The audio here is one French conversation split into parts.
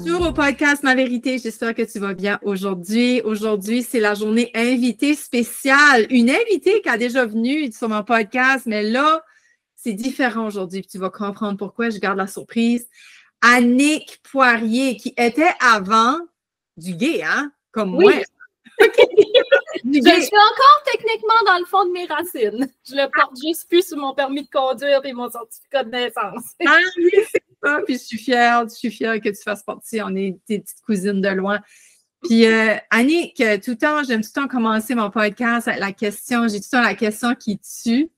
Bonjour au podcast Ma Vérité, j'espère que tu vas bien aujourd'hui. Aujourd'hui, c'est la journée invitée spéciale. Une invitée qui a déjà venu sur mon podcast, mais là, c'est différent aujourd'hui. Puis tu vas comprendre pourquoi, je garde la surprise. Annick Poirier, qui était avant du gay, hein? Comme oui. moi. Je suis encore techniquement dans le fond de mes racines. Je le porte juste plus sur mon permis de conduire et mon certificat de naissance. Ah oui, c'est ça. Puis je suis fière que tu fasses partie. On est tes petites cousines de loin. Puis Annick, j'aime tout le temps commencer mon podcast avec la question. J'ai tout le temps la question qui tue.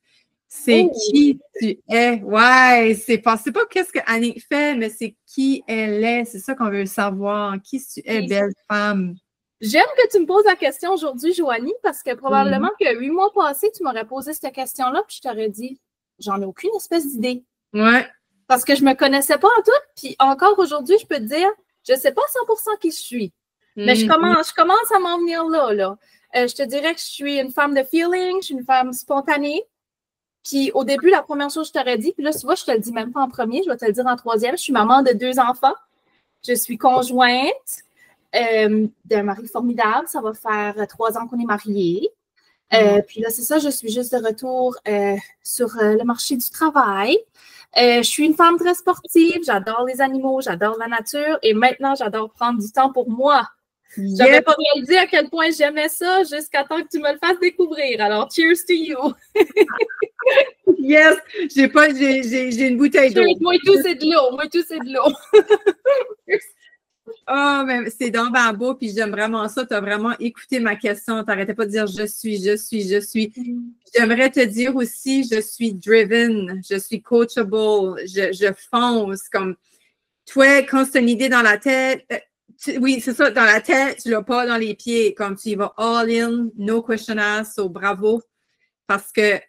C'est qui tu es? Ouais, c'est pas qu'est-ce que Annick fait, mais c'est qui elle est. C'est ça qu'on veut savoir. Qui tu es, belle femme? J'aime que tu me poses la question aujourd'hui, Joanie, parce que probablement que 8 mois passés, tu m'aurais posé cette question-là, puis je t'aurais dit, j'en ai aucune espèce d'idée. Ouais. Parce que je me connaissais pas en tout, puis encore aujourd'hui, je peux te dire, je sais pas 100% qui je suis. Mais je commence à m'en venir là. Je te dirais que je suis une femme de feeling, je suis une femme spontanée. Puis au début, la première chose que je t'aurais dit, puis là, tu vois, je te le dis même pas en premier, je vais te le dire en troisième, je suis maman de 2 enfants. Je suis conjointe d'un mari formidable. Ça va faire 3 ans qu'on est mariés. Puis là, c'est ça, je suis juste de retour sur le marché du travail. Je suis une femme très sportive, j'adore les animaux, j'adore la nature et maintenant, j'adore prendre du temps pour moi. Yes. J'avais pas réalisé à quel point j'aimais ça jusqu'à temps que tu me le fasses découvrir. Alors, cheers to you! Yes! J'ai une bouteille d'eau. Moi tout, c'est de l'eau. Oh, mais c'est donc ben beau, puis j'aime vraiment ça. Tu as vraiment écouté ma question. Tu n'arrêtais pas de dire je suis. J'aimerais te dire aussi, je suis driven, je suis coachable, je fonce. Comme toi, quand c'est une idée dans la tête, oui, c'est ça, dans la tête, tu l'as pas dans les pieds. Comme tu y vas all in, no question asked, so bravo. Parce que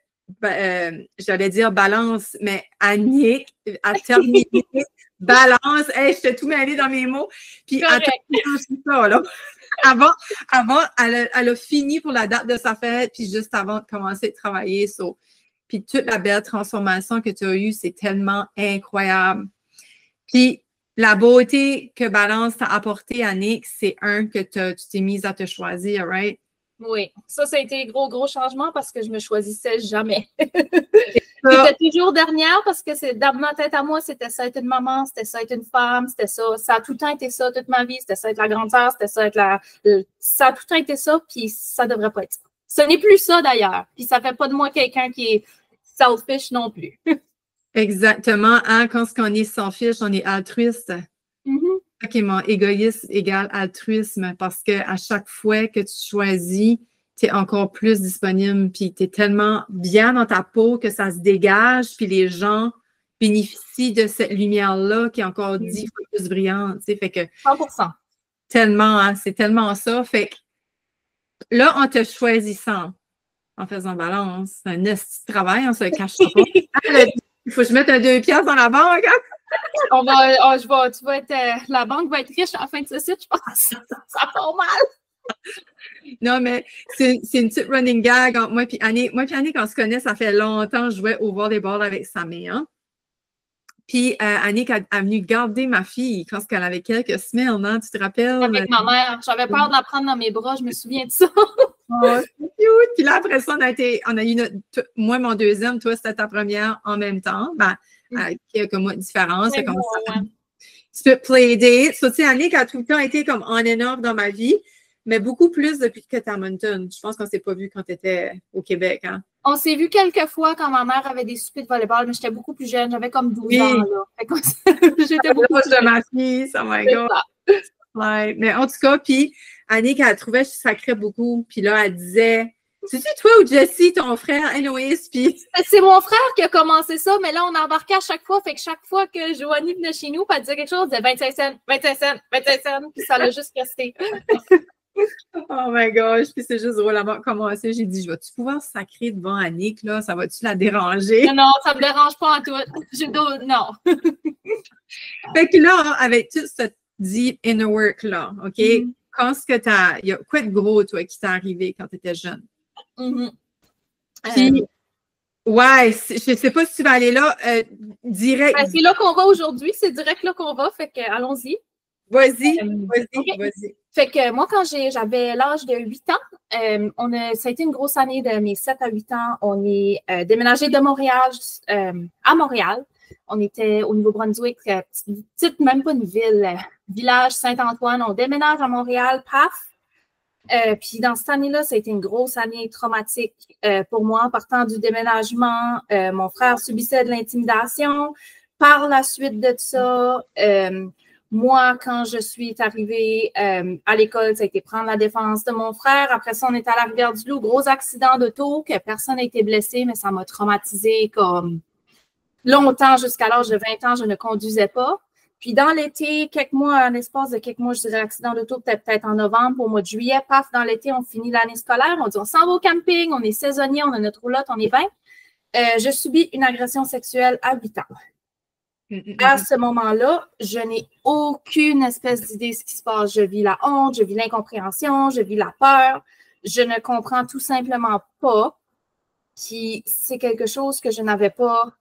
j'allais dire balance, mais Annick a terminé balance. Hey, je t'ai tout mêlé dans mes mots. Puis ça, là. Avant, elle a fini pour la date de sa fête, puis juste avant de commencer de travailler. Puis toute la belle transformation que tu as eue, c'est tellement incroyable. Puis la beauté que Balance t'a apporté, Annick, c'est que tu t'es mise à te choisir, right? Oui, ça a été gros changement parce que je me choisissais jamais. J'étais toujours dernière parce que c'est dans ma tête à moi, c'était ça être une maman, c'était ça être une femme, c'était ça. Ça a tout le temps été ça toute ma vie, c'était ça être la grande sœur, c'était ça être ça a tout le temps été ça, puis ça devrait pas être ça. Ce n'est plus ça d'ailleurs, puis ça fait pas de moi quelqu'un qui est selfish non plus. Exactement, hein? Quand on est selfish, on est altruiste. OK, mon égoïsme égale altruisme parce qu'à chaque fois que tu choisis, tu es encore plus disponible, puis tu es tellement bien dans ta peau que ça se dégage, puis les gens bénéficient de cette lumière-là qui est encore 10 fois plus brillante. Tu sais, fait que 100%. Tellement, hein, c'est tellement ça. Fait que là, en te choisissant, en faisant balance, c'est un esti de travail, on se le cache pas. Il faut que je mette un 2 piastres dans la banque. Hein? La banque va être riche à la fin de ce site, je pense. Ça part mal. Non, mais c'est une petite running gag entre moi et Annick. Moi et Annick, on se connaît, ça fait longtemps que je jouais au volleyball avec sa mère. Puis Annick est venue garder ma fille quand elle avait quelques semaines, hein, tu te rappelles? Avec ma mère. J'avais peur de la prendre dans mes bras, je me souviens de ça. Oh, c'est cute! Puis là, après ça, on a eu moi, mon deuxième, toi, c'était ta première en même temps. Ben, quelques mois de différence. C'est comme ça. Tu peux play date. Ça, tu sais, Annick a tout le temps été comme on and off dans ma vie, mais beaucoup plus depuis que tu es à Moncton. Je pense qu'on ne s'est pas vu quand tu étais au Québec. Hein? On s'est vu quelques fois quand ma mère avait des soupers de volleyball, mais j'étais beaucoup plus jeune. J'avais comme 12 ans. Là. J'étais beaucoup plus jeune. De ma fille, oh my God. Ouais. Mais en tout cas, puis Annick, elle trouvait que je sacrais beaucoup. Puis là, elle disait, c'est-tu toi ou Jessie, ton frère, Héloïse? Puis... C'est mon frère qui a commencé ça, mais là, on embarquait à chaque fois. Fait que chaque fois que Joanie venait chez nous, elle disait quelque chose, elle disait 25 cents, 25 cents, 25 cents, puis ça l'a juste resté. Oh my gosh, puis c'est juste drôle avant de commencer. J'ai dit, je vais-tu pouvoir sacrer devant Annick, là? Ça va-tu la déranger? Non, ça me dérange pas en tout. Non. Fait que là, avec tout ce deep inner work là, OK? Quand est-ce que il y a quoi de gros, toi, qui t'est arrivé quand tu étais jeune? Puis, ouais, je sais pas si tu vas aller là, direct. Ben, c'est là qu'on va aujourd'hui, c'est direct là qu'on va, fait que allons-y. Vas-y, OK. vas-y. Fait que moi, quand j'avais l'âge de 8 ans, ça a été une grosse année de mes 7 à 8 ans. On est déménagé de Montréal à Montréal. On était au Nouveau-Brunswick, petite, même pas une ville, village Saint-Antoine. On déménage à Montréal, paf. Puis dans cette année-là, ça a été une grosse année traumatique pour moi. En partant du déménagement, mon frère subissait de l'intimidation. Par la suite de ça, moi, quand je suis arrivée à l'école, ça a été prendre la défense de mon frère. Après ça, on est à la Rivière-du-Loup, gros accident d'auto, que personne n'a été blessé, mais ça m'a traumatisée comme longtemps, jusqu'à l'âge de 20 ans, je ne conduisais pas. Puis dans l'été, un espace de quelques mois, je dirais l'accident d'auto, peut-être en novembre, au mois de juillet, paf, dans l'été, on finit l'année scolaire, on dit on s'en va au camping, on est saisonnier, on a notre roulotte, on est 20. Je subis une agression sexuelle à 8 ans. À ce moment-là, je n'ai aucune espèce d'idée de ce qui se passe. Je vis la honte, je vis l'incompréhension, je vis la peur. Je ne comprends tout simplement pas. Puis c'est quelque chose que je n'avais pas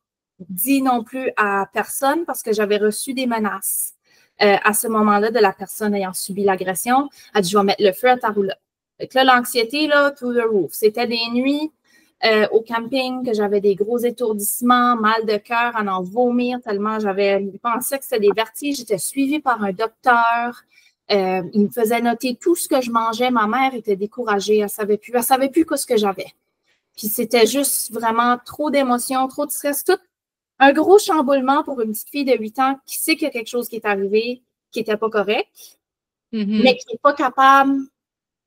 dit non plus à personne parce que j'avais reçu des menaces à ce moment-là de la personne ayant subi l'agression. Elle dit, je vais mettre le feu à ta roulotte. Fait que là, l'anxiété, là, to the roof. C'était des nuits au camping que j'avais des gros étourdissements, mal de cœur, à en vomir tellement je pensais que c'était des vertiges. J'étais suivie par un docteur. Il me faisait noter tout ce que je mangeais. Ma mère était découragée. Elle savait plus ce que j'avais. Puis c'était juste vraiment trop d'émotions, trop de stress, tout un gros chamboulement pour une petite fille de 8 ans qui sait qu'il y a quelque chose qui est arrivé, qui n'était pas correct, mais qui n'est pas capable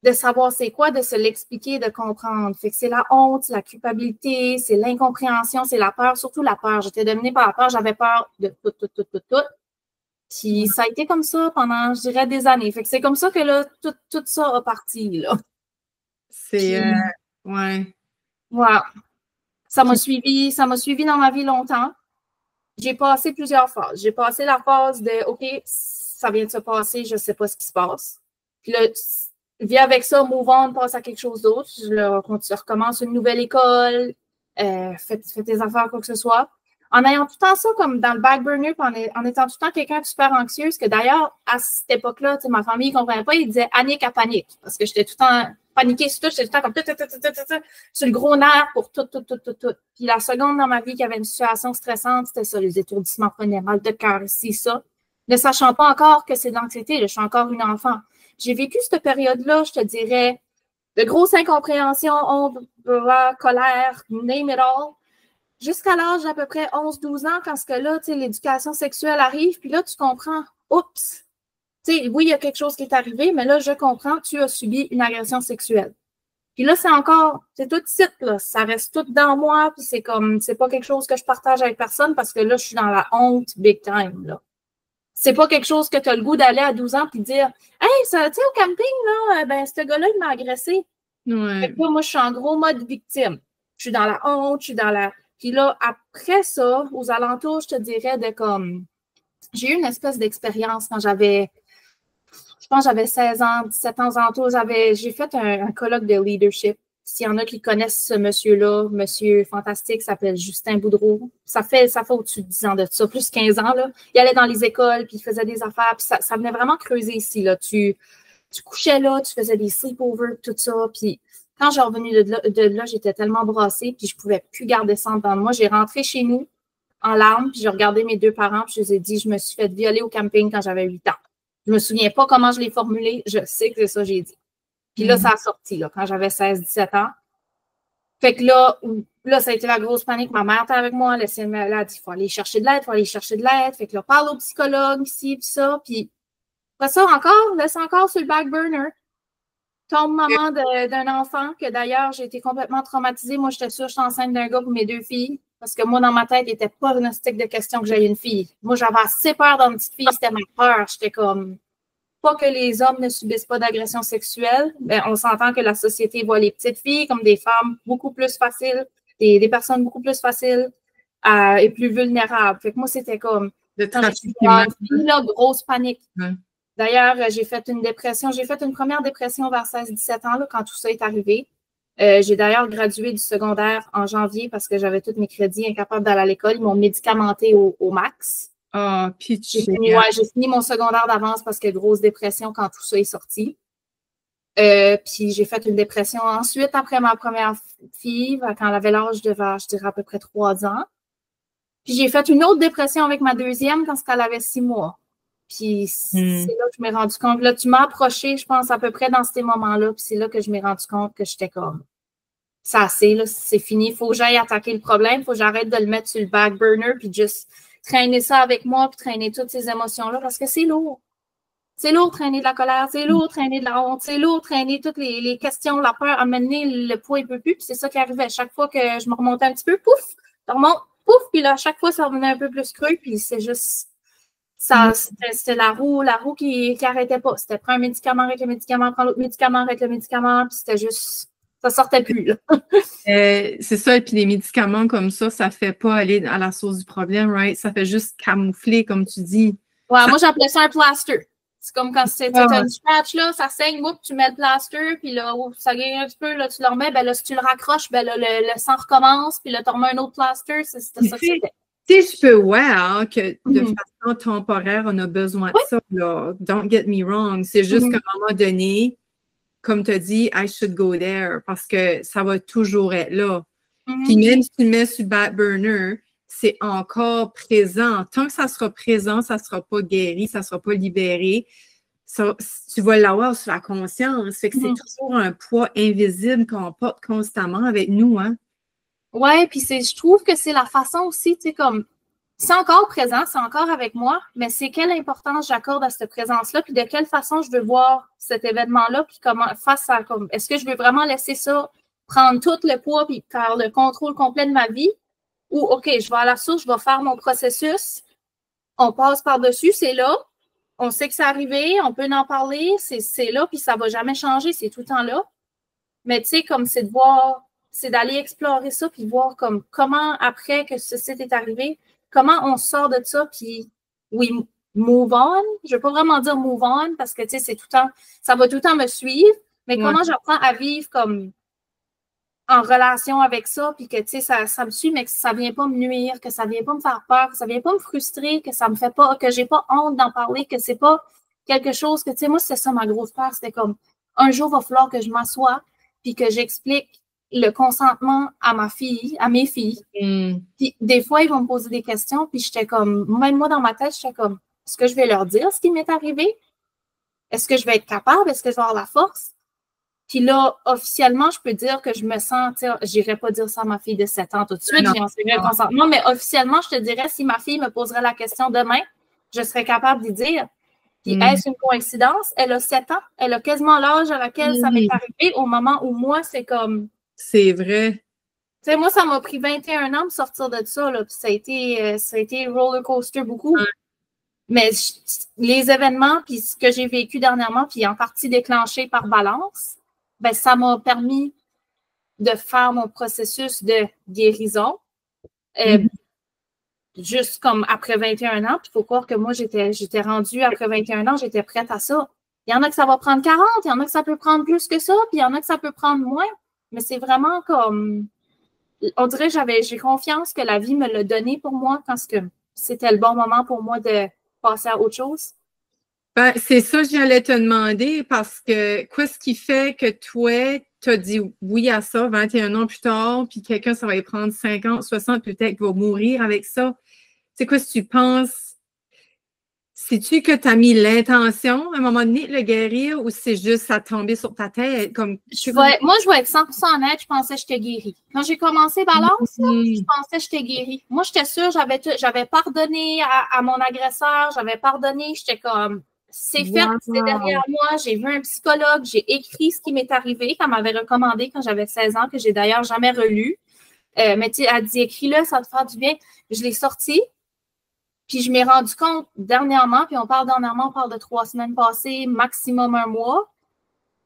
de savoir c'est quoi, de se l'expliquer, de comprendre. Fait que c'est la honte, c'est la culpabilité, c'est l'incompréhension, c'est la peur, surtout la peur. J'étais dominée par la peur, j'avais peur de tout. Puis ça a été comme ça pendant, je dirais, des années. Fait que c'est comme ça que là, tout ça a parti, là. C'est, ouais. Wow. Ça m'a suivi dans ma vie longtemps. J'ai passé plusieurs phases. J'ai passé la phase de OK, ça vient de se passer, je ne sais pas ce qui se passe. Puis là, vis avec ça, move on, passe à quelque chose d'autre. Je recommence une nouvelle école, fais tes affaires, quoi que ce soit. En ayant tout le temps ça comme dans le back burner, en étant tout le temps quelqu'un de super anxieuse, que d'ailleurs, à cette époque-là, ma famille ne comprenait pas, ils disaient Annick à panique. Parce que j'étais tout le temps paniquée sur tout, j'étais tout le temps comme sur le gros nerf pour tout. Puis la seconde dans ma vie qui avait une situation stressante, c'était ça, les étourdissements prenaient mal de cœur, ici, ça. Ne sachant pas encore que c'est de l'anxiété, je suis encore une enfant. J'ai vécu cette période-là, je te dirais, de grosse incompréhension, honte, colère, name it all. Jusqu'à l'âge d'à peu près 11-12 ans, quand ce que là, l'éducation sexuelle arrive, puis là, tu comprends, oups, oui, il y a quelque chose qui est arrivé, mais là, je comprends, tu as subi une agression sexuelle. Puis là, c'est tout de suite, là, ça reste tout dans moi, puis c'est pas quelque chose que je partage avec personne parce que là, je suis dans la honte big time, là. C'est pas quelque chose que tu as le goût d'aller à 12 ans puis dire « Hey, tu sais, au camping, là, ben, ce gars-là, il m'a agressé. » Ouais. Moi, je suis en gros mode victime. Je suis dans la honte, je suis dans la... Puis là, après ça, aux alentours, je te dirais de comme... J'ai eu une espèce d'expérience quand j'avais... Je pense que j'avais 16 ans, 17 ans aux alentours. J'ai fait un colloque de leadership. S'il y en a qui connaissent ce monsieur-là, monsieur fantastique, s'appelle Justin Boudreau. Ça fait au-dessus de 10 ans de ça, plus 15 ans. Là. Il allait dans les écoles, puis il faisait des affaires. Puis ça venait vraiment creuser ici. Là. Tu couchais là, tu faisais des sleepovers, tout ça. Puis quand j'ai revenu de là, j'étais tellement brassée, puis je ne pouvais plus garder ça en dedans de moi. J'ai rentré chez nous en larmes, puis j'ai regardé mes deux parents, puis je les ai dit, je me suis fait violer au camping quand j'avais 8 ans. Je ne me souviens pas comment je l'ai formulé, je sais que c'est ça que j'ai dit. Puis là, ça a sorti, là, quand j'avais 16-17 ans. Fait que là, ça a été la grosse panique. Ma mère était avec moi, elle a dit, il faut aller chercher de l'aide, Fait que là, parle au psychologue ici, puis ça. Puis après ça, laisse encore sur le back burner. Tombe maman d'un enfant, que d'ailleurs, j'ai été complètement traumatisée. Moi, j'étais sûre que j'étais enceinte d'un gars pour mes 2 filles. Parce que moi, dans ma tête, il n'était pas pronostic de question que j'aille une fille. Moi, j'avais assez peur dans une petite fille, c'était ma peur. J'étais comme... Pas que les hommes ne subissent pas d'agression sexuelle, mais on s'entend que la société voit les petites filles comme des femmes beaucoup plus faciles, des personnes beaucoup plus faciles et plus vulnérables. Fait que moi, c'était comme... Quand j'étais fille, là, grosse panique. D'ailleurs, j'ai fait une dépression. J'ai fait une première dépression vers 16-17 ans, là, quand tout ça est arrivé. J'ai d'ailleurs gradué du secondaire en janvier parce que j'avais tous mes crédits, incapable d'aller à l'école. Ils m'ont médicamenté au max. Ah, pitch. J'ai fini mon secondaire d'avance parce que grosse dépression quand tout ça est sorti. Puis j'ai fait une dépression ensuite après ma première fille, quand elle avait l'âge de, je dirais, à peu près 3 ans. Puis j'ai fait une autre dépression avec ma deuxième quand elle avait 6 mois. Puis c'est là que je m'ai rendu compte. Là, tu m'as approché, je pense, à peu près dans ces moments-là. Puis c'est là que je m'ai rendu compte que j'étais comme, c'est assez, là, c'est fini. Il faut que j'aille attaquer le problème. Il faut que j'arrête de le mettre sur le back burner puis juste traîner ça avec moi puis traîner toutes ces émotions-là parce que c'est lourd. C'est lourd traîner de la colère, c'est lourd traîner de la honte, c'est lourd traîner toutes les questions, la peur, amener le poids un peu plus. Puis c'est ça qui arrivait. Chaque fois que je me remontais un petit peu, pouf, je remonte, pouf, puis là, à chaque fois, ça revenait un peu plus creux, puis c'est juste ça, c'était la roue qui arrêtait pas. C'était prendre un médicament avec le médicament, prendre l'autre médicament avec le médicament, puis c'était juste, ça sortait plus, là. C'est ça, et puis les médicaments comme ça fait pas aller à la source du problème, right? Ça fait juste camoufler, comme tu dis. Ouais, moi, j'appelais ça un plaster. C'est comme quand c'était un scratch, là, ça saigne, tu mets le plaster, puis là, ça guérit un petit peu, là, tu le remets, ben là, si tu le raccroches, ben là, le sang recommence, puis là, tu remets un autre plaster, c'était ça que c'était. Tu sais, je peux voir que de façon temporaire, on a besoin de ça, là. Don't get me wrong. C'est juste qu'à un moment donné, comme tu as dit, I should go there, parce que ça va toujours être là. Puis même si tu le mets sur le back burner, c'est encore présent. Tant que ça sera présent, ça ne sera pas guéri, ça ne sera pas libéré. Ça, tu vas l'avoir sur la conscience. Fait que c'est toujours un poids invisible qu'on porte constamment avec nous, hein? Ouais, puis je trouve que c'est la façon aussi, tu sais, comme, c'est encore présent, c'est encore avec moi, mais c'est quelle importance j'accorde à cette présence-là, puis de quelle façon je veux voir cet événement-là, puis comment, face à, comme, est-ce que je veux vraiment laisser ça prendre tout le poids, puis faire le contrôle complet de ma vie, ou, OK, je vais à la source, je vais faire mon processus, on passe par-dessus, c'est là, on sait que c'est arrivé, on peut en parler, c'est là, puis ça va jamais changer, c'est tout le temps là. Mais tu sais, comme c'est de voir, c'est d'aller explorer ça, puis voir comme comment, après que ceci est arrivé, comment on sort de ça, puis oui, move on. Je ne veux pas vraiment dire move on, parce que tu sais, c'est tout le temps, ça va tout le temps me suivre, mais comment j'apprends à vivre comme en relation avec ça, puis que, tu sais, ça me suit, mais que ça ne vient pas me nuire, que ça ne vient pas me faire peur, que ça ne vient pas me frustrer, que ça me fait pas, que j'ai pas honte d'en parler, que c'est pas quelque chose que, tu sais, moi, c'était ça ma grosse peur, c'était comme, un jour, il va falloir que je m'assoie, puis que j'explique le consentement à ma fille, à mes filles. Puis des fois, ils vont me poser des questions, puis j'étais comme, même moi, dans ma tête, j'étais comme, est-ce que je vais leur dire ce qui m'est arrivé? Est-ce que je vais être capable? Est-ce que je vais avoir la force? Puis là, officiellement, je peux dire que je me sens, j'irais pas dire ça à ma fille de 7 ans tout de suite, j'ai enseigné le consentement, mais officiellement, je te dirais, si ma fille me poserait la question demain, je serais capable d'y dire. Puis est-ce une coïncidence? Elle a 7 ans, elle a quasiment l'âge à laquelle ça m'est arrivé, au moment où moi, c'est comme... C'est vrai. Tu sais, moi, ça m'a pris 21 ans de sortir de ça, là, puis ça a été roller coaster beaucoup. Mais les événements, puis ce que j'ai vécu dernièrement, puis en partie déclenché par Balance, ben, ça m'a permis de faire mon processus de guérison. Juste comme après 21 ans, puis il faut croire que moi, j'étais rendue après 21 ans, j'étais prête à ça. Il y en a que ça va prendre 40, il y en a que ça peut prendre plus que ça, puis il y en a que ça peut prendre moins. Mais c'est vraiment comme... On dirait que j'ai confiance que la vie me l'a donné pour moi quand c'était le bon moment pour moi de passer à autre chose. Ben, c'est ça que j'allais te demander parce que qu'est-ce qui fait que toi, tu as dit oui à ça 21 ans plus tard, puis quelqu'un, ça va y prendre 50, 60, peut-être va mourir avec ça. C'est quoi si tu penses? Sais-tu que tu as mis l'intention à un moment donné de le guérir ou c'est juste ça tomber sur ta tête? Comme... Moi, je vais être 100% honnête, je pensais que j'étais guérie. Quand j'ai commencé Balance, je pensais que j'étais guérie. Moi, j'étais sûre, j'avais pardonné à mon agresseur, j'avais pardonné, j'étais comme, c'est fait, c'est derrière moi, j'ai vu un psychologue, j'ai écrit ce qui m'est arrivé, qu'elle m'avait recommandé quand j'avais 16 ans, que j'ai d'ailleurs jamais relu. Mais tu sais, elle dit, écris-le, ça va te faire du bien. Je l'ai sorti. Puis je m'ai rendu compte dernièrement, puis on parle dernièrement, on parle de 3 semaines passées, maximum 1 mois,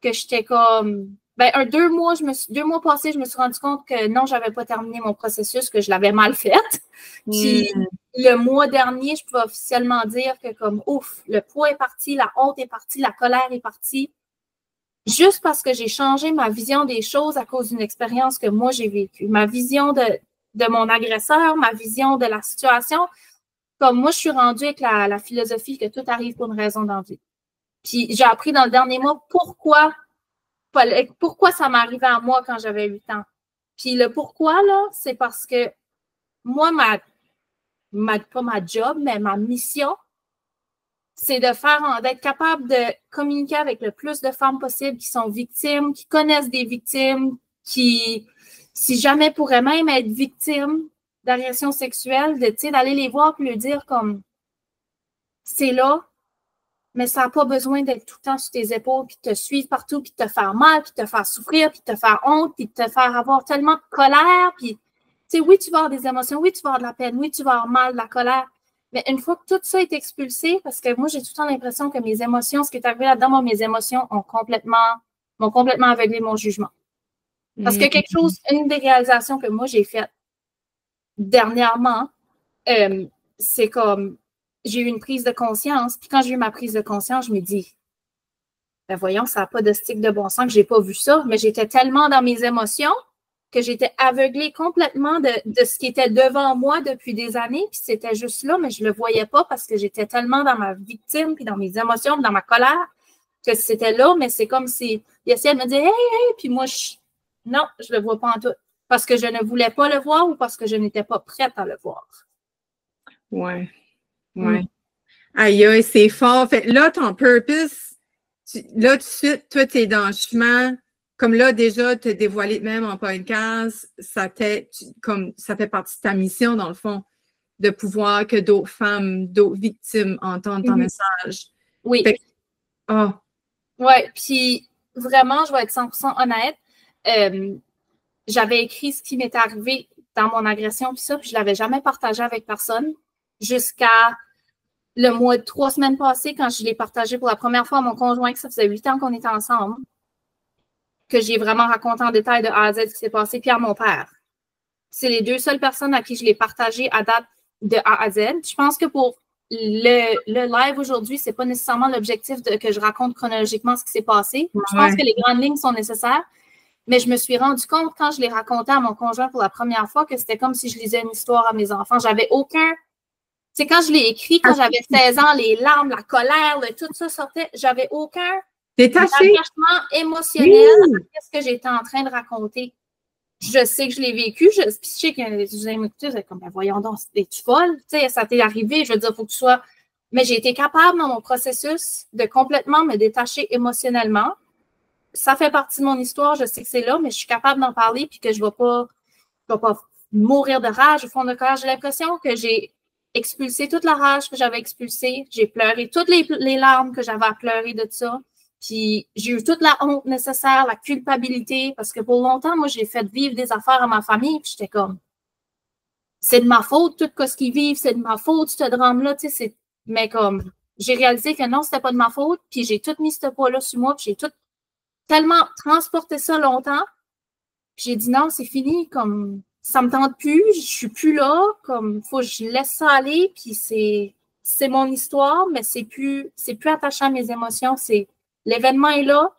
que j'étais comme... Ben, 2 mois passés, je me suis rendu compte que non, j'avais pas terminé mon processus, que je l'avais mal fait. Puis le mois dernier, je pouvais officiellement dire que comme, ouf, le poids est parti, la honte est partie, la colère est partie. Juste parce que j'ai changé ma vision des choses à cause d'une expérience que moi, j'ai vécue. Ma vision de mon agresseur, ma vision de la situation... comme moi, je suis rendue avec la philosophie que tout arrive pour une raison dans la vie. Puis j'ai appris dans le dernier mois pourquoi ça m'arrivait à moi quand j'avais 8 ans. Puis le pourquoi, là, c'est parce que moi, pas ma job, mais ma mission, c'est d'être capable de communiquer avec le plus de femmes possible qui sont victimes, qui connaissent des victimes, qui, si jamais pourraient même être victimes d'agressions sexuelles, d'aller les voir et leur dire comme c'est là, mais ça n'a pas besoin d'être tout le temps sur tes épaules, puis de te suivre partout, puis de te faire mal, puis de te faire souffrir, puis de te faire honte, puis de te faire avoir tellement de colère, puis oui, tu vas avoir des émotions, oui, tu vas avoir de la peine, oui, tu vas avoir mal, de la colère, mais une fois que tout ça est expulsé, parce que moi, j'ai tout le temps l'impression que mes émotions, ce qui est arrivé là-dedans, moi, mes émotions m'ont complètement aveuglé mon jugement. Parce que une des réalisations que moi, j'ai faites dernièrement, c'est comme, j'ai eu une prise de conscience, puis quand j'ai eu ma prise de conscience, je me dis, ben voyons, ça n'a pas de stick de bon sens que j'ai pas vu ça, mais j'étais tellement dans mes émotions que j'étais aveuglée complètement de ce qui était devant moi depuis des années, puis c'était juste là, mais je le voyais pas parce que j'étais tellement dans ma victime, puis dans mes émotions, puis dans ma colère, que c'était là, mais c'est comme si il essayait de me dire « Hey, hey », puis moi, non, je le vois pas en tout, parce que je ne voulais pas le voir ou parce que je n'étais pas prête à le voir. Ouais. Ouais. Aïe, aïe, c'est fort. Fait, là, ton purpose, là, tout de suite, toi, tu es dans le chemin. Comme là, déjà, te dévoiler même en podcast, ça fait partie de ta mission, dans le fond, de pouvoir que d'autres femmes, d'autres victimes entendent ton message. Oui. Fait, Oui, puis vraiment, je vais être 100% honnête. J'avais écrit ce qui m'était arrivé dans mon agression, puis ça, puis je ne l'avais jamais partagé avec personne jusqu'à le mois de 3 semaines passées, quand je l'ai partagé pour la première fois à mon conjoint, que ça faisait 8 ans qu'on était ensemble, que j'ai vraiment raconté en détail de A à Z ce qui s'est passé, puis à mon père. C'est les 2 seules personnes à qui je l'ai partagé à date de A à Z. Je pense que pour le live aujourd'hui, ce n'est pas nécessairement l'objectif que je raconte chronologiquement ce qui s'est passé. Je pense que les grandes lignes sont nécessaires, mais je me suis rendu compte quand je l'ai raconté à mon conjoint pour la première fois que c'était comme si je lisais une histoire à mes enfants. J'avais aucun... C'est quand je l'ai écrit, quand j'avais 16 ans, les larmes, la colère, tout ça sortait, j'avais aucun attachement émotionnel à ce que j'étais en train de raconter. Je sais que je l'ai vécu, puis je sais que vous allez m'écouter, vous êtes comme, ben voyons donc, es-tu folle? Tu sais, ça t'est arrivé, je veux dire, il faut que tu sois... Mais j'ai été capable dans mon processus de complètement me détacher émotionnellement. Ça fait partie de mon histoire, je sais que c'est là, mais je suis capable d'en parler puis que je ne vais pas mourir de rage au fond de cœur. J'ai l'impression que j'ai expulsé toute la rage que j'avais expulsée. J'ai pleuré toutes les larmes que j'avais à pleurer de ça. Puis j'ai eu toute la honte nécessaire, la culpabilité, parce que pour longtemps, moi, j'ai fait vivre des affaires à ma famille, puis j'étais comme, c'est de ma faute, tout ce qu'ils vivent, c'est de ma faute, ce drame-là, tu sais, mais comme, j'ai réalisé que non, c'était pas de ma faute, puis j'ai tout mis ce poids-là sur moi, puis j'ai tout tellement transporté ça longtemps, puis j'ai dit non, c'est fini, comme, ça me tente plus, je suis plus là, comme, faut que je laisse ça aller, puis c'est mon histoire, mais c'est plus attachant à mes émotions, l'événement est là,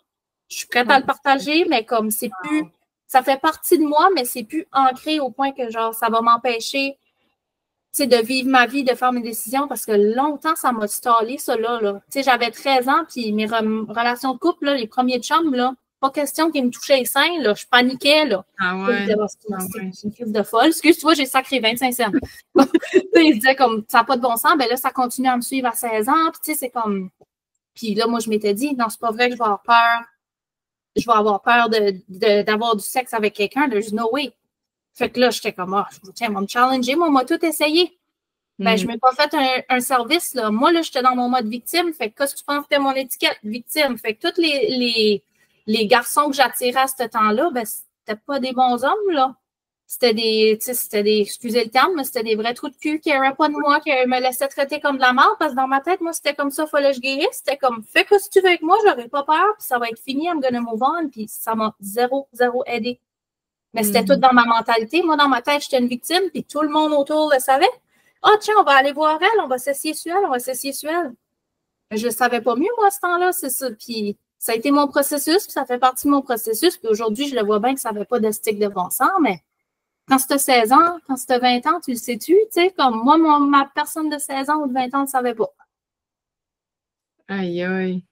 je suis prête à le partager, mais comme c'est plus, ça fait partie de moi, mais c'est plus ancré au point que genre ça va m'empêcher, tu sais, de vivre ma vie, de faire mes décisions, parce que longtemps, ça m'a stallé, ça là. Tu sais, j'avais 13 ans, puis mes relations de couple, là, les premiers chums, là, pas question qu'ils me touchaient les seins, là, je paniquais, là. Ah ouais. C'est une crise de folle. Excuse, tu vois, j'ai sacré 25 cents. Ils disaient comme, ça n'a pas de bon sens, ben là, ça continue à me suivre à 16 ans, puis tu sais, c'est comme... Puis là, moi, je m'étais dit, non, c'est pas vrai que je vais avoir peur. Je vais avoir peur d'avoir du sexe avec quelqu'un. There's no way. Fait que là, j'étais comme, tiens, on va me challenger. Moi, on m'a tout essayé. Ben, je m'ai pas fait un service, là. Moi, là, j'étais dans mon mode victime. Fait que qu'est-ce que tu penses que c'était mon étiquette? Victime. Fait que tous les garçons que j'attirais à ce temps-là, ben, c'était pas des bons hommes, là. C'était des, excusez le terme, mais c'était des vrais trous de cul qui n'auraient pas de moi, qui me laissaient traiter comme de la merde, parce que dans ma tête, moi, c'était comme ça, il fallait que je guérisse. C'était comme, fais que si tu veux avec moi, j'aurais pas peur, puis ça va être fini, I'm gonna move on, puis ça m'a zéro aidé. Mais c'était tout dans ma mentalité. Moi, dans ma tête, j'étais une victime, puis tout le monde autour le savait. Ah, tiens, on va aller voir elle, on va s'essayer sur elle, Je ne savais pas mieux, moi, à ce temps-là, c'est ça. Puis ça a été mon processus, puis ça fait partie de mon processus, puis aujourd'hui, je le vois bien que ça n'avait pas de stick de bon sens, mais Quand tu as 16 ans, quand tu as 20 ans, tu le sais-tu? Tu sais, comme moi, ma personne de 16 ans ou de 20 ans ne savait pas. Aïe, aïe.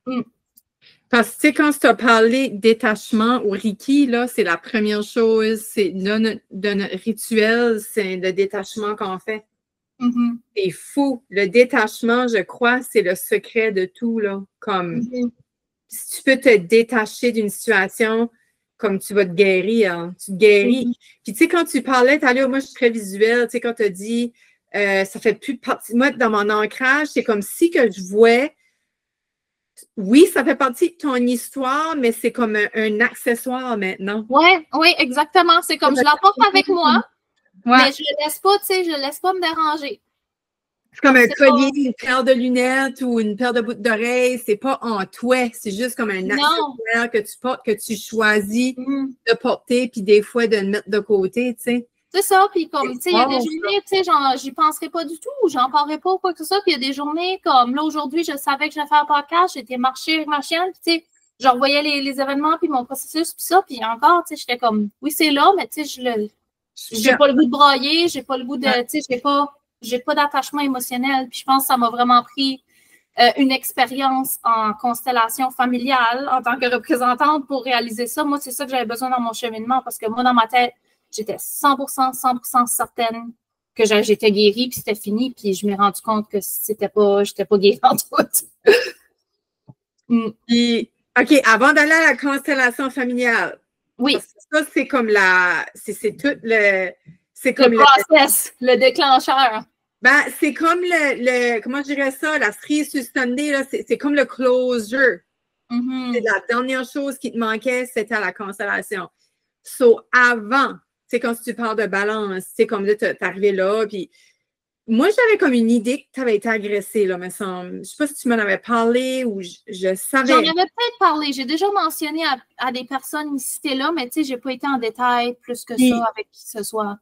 Parce que, tu sais, quand tu as parlé détachement au Reiki, là, c'est la première chose, c'est de notre rituel, c'est le détachement qu'on fait. C'est fou. Le détachement, je crois, c'est le secret de tout, là. Comme, si tu peux te détacher d'une situation, comme tu vas te guérir, hein, tu te guéris. Puis, tu sais, quand tu parlais, moi, je suis très visuelle, tu sais, quand tu as dit, ça fait plus partie. Moi, dans mon ancrage, c'est comme si que je vois. Oui, ça fait partie de ton histoire, mais c'est comme un accessoire maintenant. Oui, exactement. C'est comme je l'apporte avec moi, mais je le laisse pas, tu sais, je le laisse pas me déranger. C'est comme un collier, une paire de lunettes ou une paire de boucles d'oreilles. C'est pas en toi, c'est juste comme un accessoire que tu portes, que tu choisis de porter, puis des fois de le mettre de côté, tu sais. C'est ça, puis comme, tu sais, il y a des journées, tu sais, j'y penserais pas du tout, j'en parlerais pas ou quoi que ce soit, puis il y a des journées comme, là, aujourd'hui, je savais que j'allais faire un podcast, j'étais marcher avec ma chienne, puis tu sais, je revoyais les événements, puis mon processus, puis ça, puis encore, tu sais, j'étais comme, oui, c'est là, mais tu sais, j'ai pas le goût de brailler, j'ai pas le goût de, tu sais, j'ai pas d'attachement émotionnel, puis je pense que ça m'a vraiment pris une expérience en constellation familiale en tant que représentante pour réaliser ça. Moi, c'est ça que j'avais besoin dans mon cheminement, parce que moi, dans ma tête, j'étais 100% certaine que j'étais guérie, puis c'était fini, puis je m'ai rendu compte que j'étais pas guérie en tout. Puis, OK, avant d'aller à la constellation familiale. Oui. Parce que ça, c'est comme c'est tout c'est comme le process, le déclencheur. Ben, c'est comme comment je dirais ça, la cerise sur Sunday, là, c'est comme le closure. C'est la dernière chose qui te manquait, c'était la constellation. So, avant, c'est quand tu parles de balance, c'est comme là, t'es arrivé là, puis moi, j'avais comme une idée que tu avais été agressée, là, me semble. Je sais pas si tu m'en avais parlé ou je savais. J'en avais peut-être parlé. J'ai déjà mentionné à des personnes ici et là, mais tu sais, j'ai pas été en détail plus que ça avec qui que ce soit.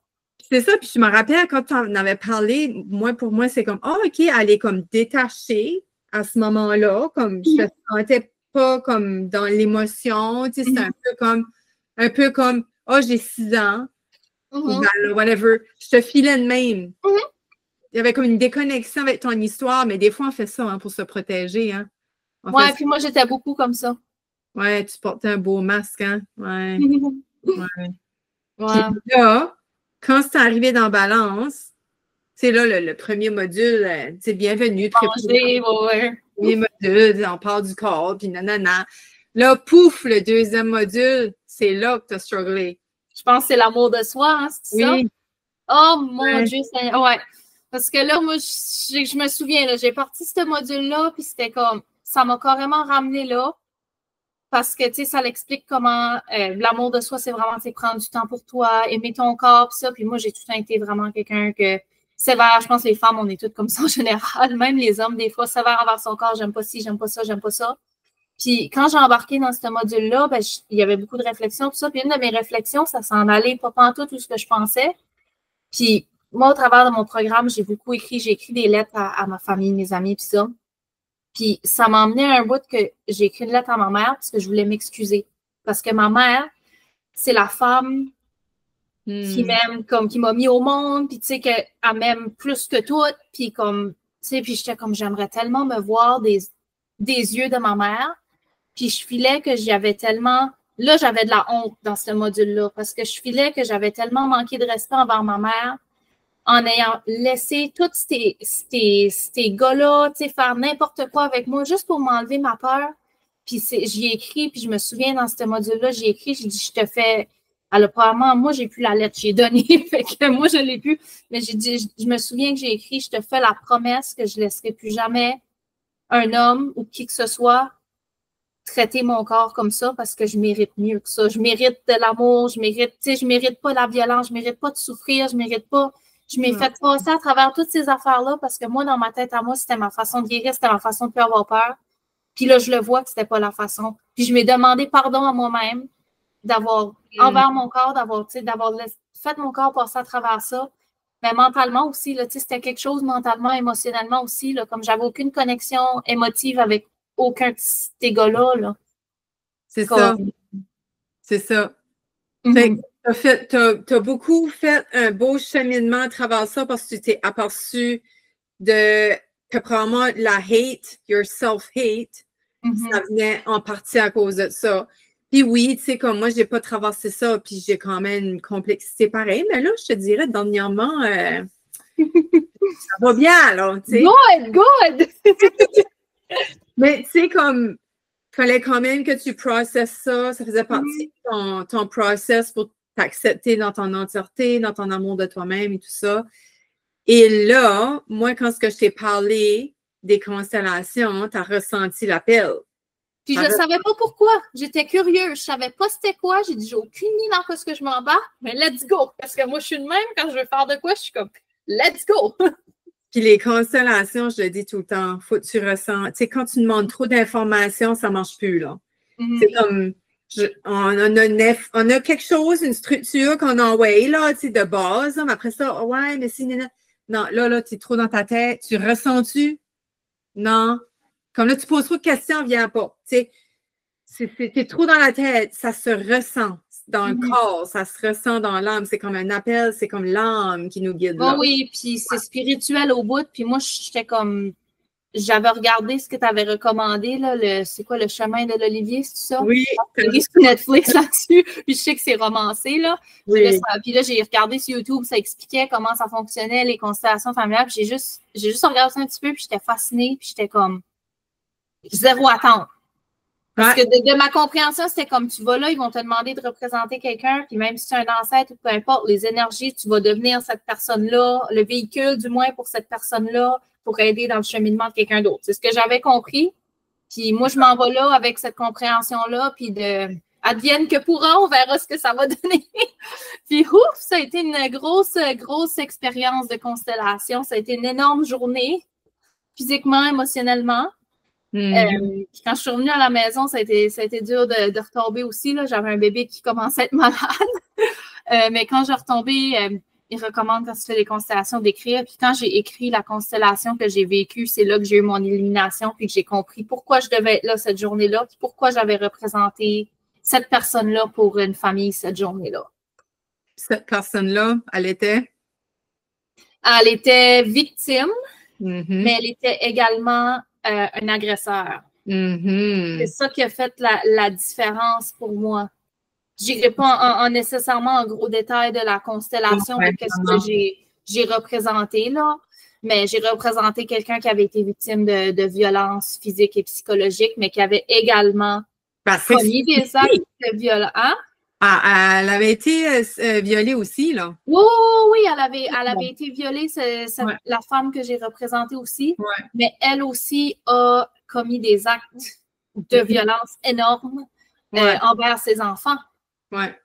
C'est ça, puis je me rappelle quand tu en avais parlé, pour moi, c'est comme, OK, elle est comme détachée à ce moment-là, comme je ne me sentais pas comme dans l'émotion, tu sais, c'est un peu comme, j'ai 6 ans, ou whatever, je te filais de même. Il y avait comme une déconnexion avec ton histoire, mais des fois, on fait ça pour se protéger. Hein. Ouais, puis moi, j'étais beaucoup comme ça. Ouais, tu portais un beau masque, hein? Ouais. Ouais. Puis là, quand c'est arrivé dans Balance, c'est là le premier module, c'est bienvenue, premier module, on part du corps, puis nanana. Là, pouf, le deuxième module, c'est là que tu as strugglé. Je pense que c'est l'amour de soi, hein, c'est ça? Oh mon Dieu, ouais. Parce que là, moi, je me souviens, j'ai parti ce module-là, puis c'était comme, ça m'a carrément ramené là. Parce que, tu sais, ça l'explique comment l'amour de soi, c'est vraiment, tu sais, prendre du temps pour toi, aimer ton corps, puis ça. Puis moi, j'ai tout le temps été vraiment quelqu'un que sévère. Je pense que les femmes, on est toutes comme ça en général. Même les hommes, des fois, sévères envers son corps. J'aime pas ci, j'aime pas ça, j'aime pas ça. Puis quand j'ai embarqué dans ce module-là, ben, il y avait beaucoup de réflexions, tout ça. Puis une de mes réflexions, ça s'en allait pas pantoute tout ce que je pensais. Puis moi, au travers de mon programme, j'ai écrit des lettres à ma famille, mes amis, puis ça. Puis ça m'a emmené à un bout que j'ai écrit une lettre à ma mère parce que je voulais m'excuser. Parce que ma mère, c'est la femme qui m'aime, comme qui m'a mis au monde, puis tu sais, qu'elle m'aime plus que tout. Puis comme, tu sais, puis j'étais comme, j'aimerais tellement me voir des yeux de ma mère. Puis je filais que j'avais tellement. Là, j'avais de la honte dans ce module-là parce que je filais que j'avais tellement manqué de respect envers ma mère en ayant laissé tous ces gars-là, tu sais, faire n'importe quoi avec moi juste pour m'enlever ma peur. Puis j'y ai écrit, puis je me souviens dans ce module-là, j'ai écrit, j'ai dit, je te fais. Alors, probablement, moi, j'ai plus la lettre, j'ai donné, fait que moi, je l'ai plus. Mais j'ai dit, je me souviens que j'ai écrit, je te fais la promesse que je laisserai plus jamais un homme ou qui que ce soit traiter mon corps comme ça parce que je mérite mieux que ça. Je mérite de l'amour, je mérite pas la violence, je mérite pas de souffrir, je mérite pas. Je m'ai fait passer à travers toutes ces affaires-là parce que moi, dans ma tête à moi, c'était ma façon de guérir, c'était ma façon de ne plus avoir peur. Puis là, je le vois que c'était pas la façon. Puis je m'ai demandé pardon à moi-même d'avoir, envers mon corps, d'avoir fait mon corps passer à travers ça. Mais mentalement aussi, là, c'était quelque chose mentalement, émotionnellement aussi, là, comme j'avais aucune connexion émotive avec aucun de ces gars-là. Là. C'est ça. C'est ça. Fait T'as beaucoup fait un beau cheminement à travers ça parce que tu t'es aperçu que probablement la hate, your self-hate, ça venait en partie à cause de ça. Puis oui, tu sais, comme moi, j'ai pas traversé ça, puis j'ai quand même une complexité pareille, mais là, je te dirais, dernièrement, ça va bien, là, tu sais. Good! Mais tu sais, comme, fallait quand même que tu processes ça, ça faisait partie de ton process pour t'accepter dans ton entièreté, dans ton amour de toi-même et tout ça. Et là, moi, quand je t'ai parlé des constellations, tu as ressenti l'appel. Puis je savais pas pourquoi. J'étais curieuse. Je savais pas c'était quoi. J'ai dit, j'ai aucune idée dans quoi ce que je m'embarque, mais let's go. Parce que moi, je suis de même. Quand je veux faire de quoi, je suis comme, let's go. Puis les constellations, je le dis tout le temps, faut que tu ressens. Tu sais, quand tu demandes trop d'informations, ça marche plus, là. C'est comme, on a quelque chose, une structure qu'on a envoyée, là, tu sais, de base, là, mais après ça, ouais, mais si, non, là, tu es trop dans ta tête. Tu ressens-tu? Non. Comme là, tu poses trop de questions, viens pas. Tu sais, t'es trop dans la tête, ça se ressent dans le corps, ça se ressent dans l'âme. C'est comme un appel, c'est comme l'âme qui nous guide là. Oui, puis c'est spirituel au bout. Puis moi, j'étais comme, j'avais regardé ce que tu avais recommandé, là, c'est quoi, le chemin de l'Olivier, c'est ça? Oui. J'ai sur Netflix là-dessus, puis je sais que c'est romancé, là. Oui. Puis là, j'ai regardé sur YouTube, ça expliquait comment ça fonctionnait, les constellations familiales, puis j'ai juste regardé ça un petit peu, puis j'étais fascinée, puis j'étais comme, zéro attente. Parce que de ma compréhension, c'était comme tu vas là, ils vont te demander de représenter quelqu'un, puis même si c'est un ancêtre ou peu importe, les énergies, tu vas devenir cette personne-là, le véhicule du moins pour cette personne-là, pour aider dans le cheminement de quelqu'un d'autre. C'est ce que j'avais compris. Puis moi, je m'en vais là avec cette compréhension-là, puis advienne que pourra, on verra ce que ça va donner. Puis ouf, ça a été une grosse expérience de constellation. Ça a été une énorme journée, physiquement, émotionnellement. Puis quand je suis revenue à la maison, ça a été dur de retomber aussi. J'avais un bébé qui commençait à être malade. Mais quand je retombais, il recommande quand tu fais des constellations d'écrire. Puis quand j'ai écrit la constellation que j'ai vécue, c'est là que j'ai eu mon illumination, puis que j'ai compris pourquoi je devais être là cette journée-là, puis pourquoi j'avais représenté cette personne-là pour une famille cette journée-là. Cette personne-là, elle était? Elle était victime, mais elle était également un agresseur. C'est ça qui a fait la différence pour moi. Je n'irai pas nécessairement en gros détail de la constellation de ce que j'ai représenté, là, mais j'ai représenté quelqu'un qui avait été victime de violences physiques et psychologiques, mais qui avait également commis des actes de violence. Hein? Ah, elle avait été violée aussi, là. Oui, elle avait été violée, la femme que j'ai représentée aussi, mais elle aussi a commis des actes de violence énormes envers ses enfants. Ouais.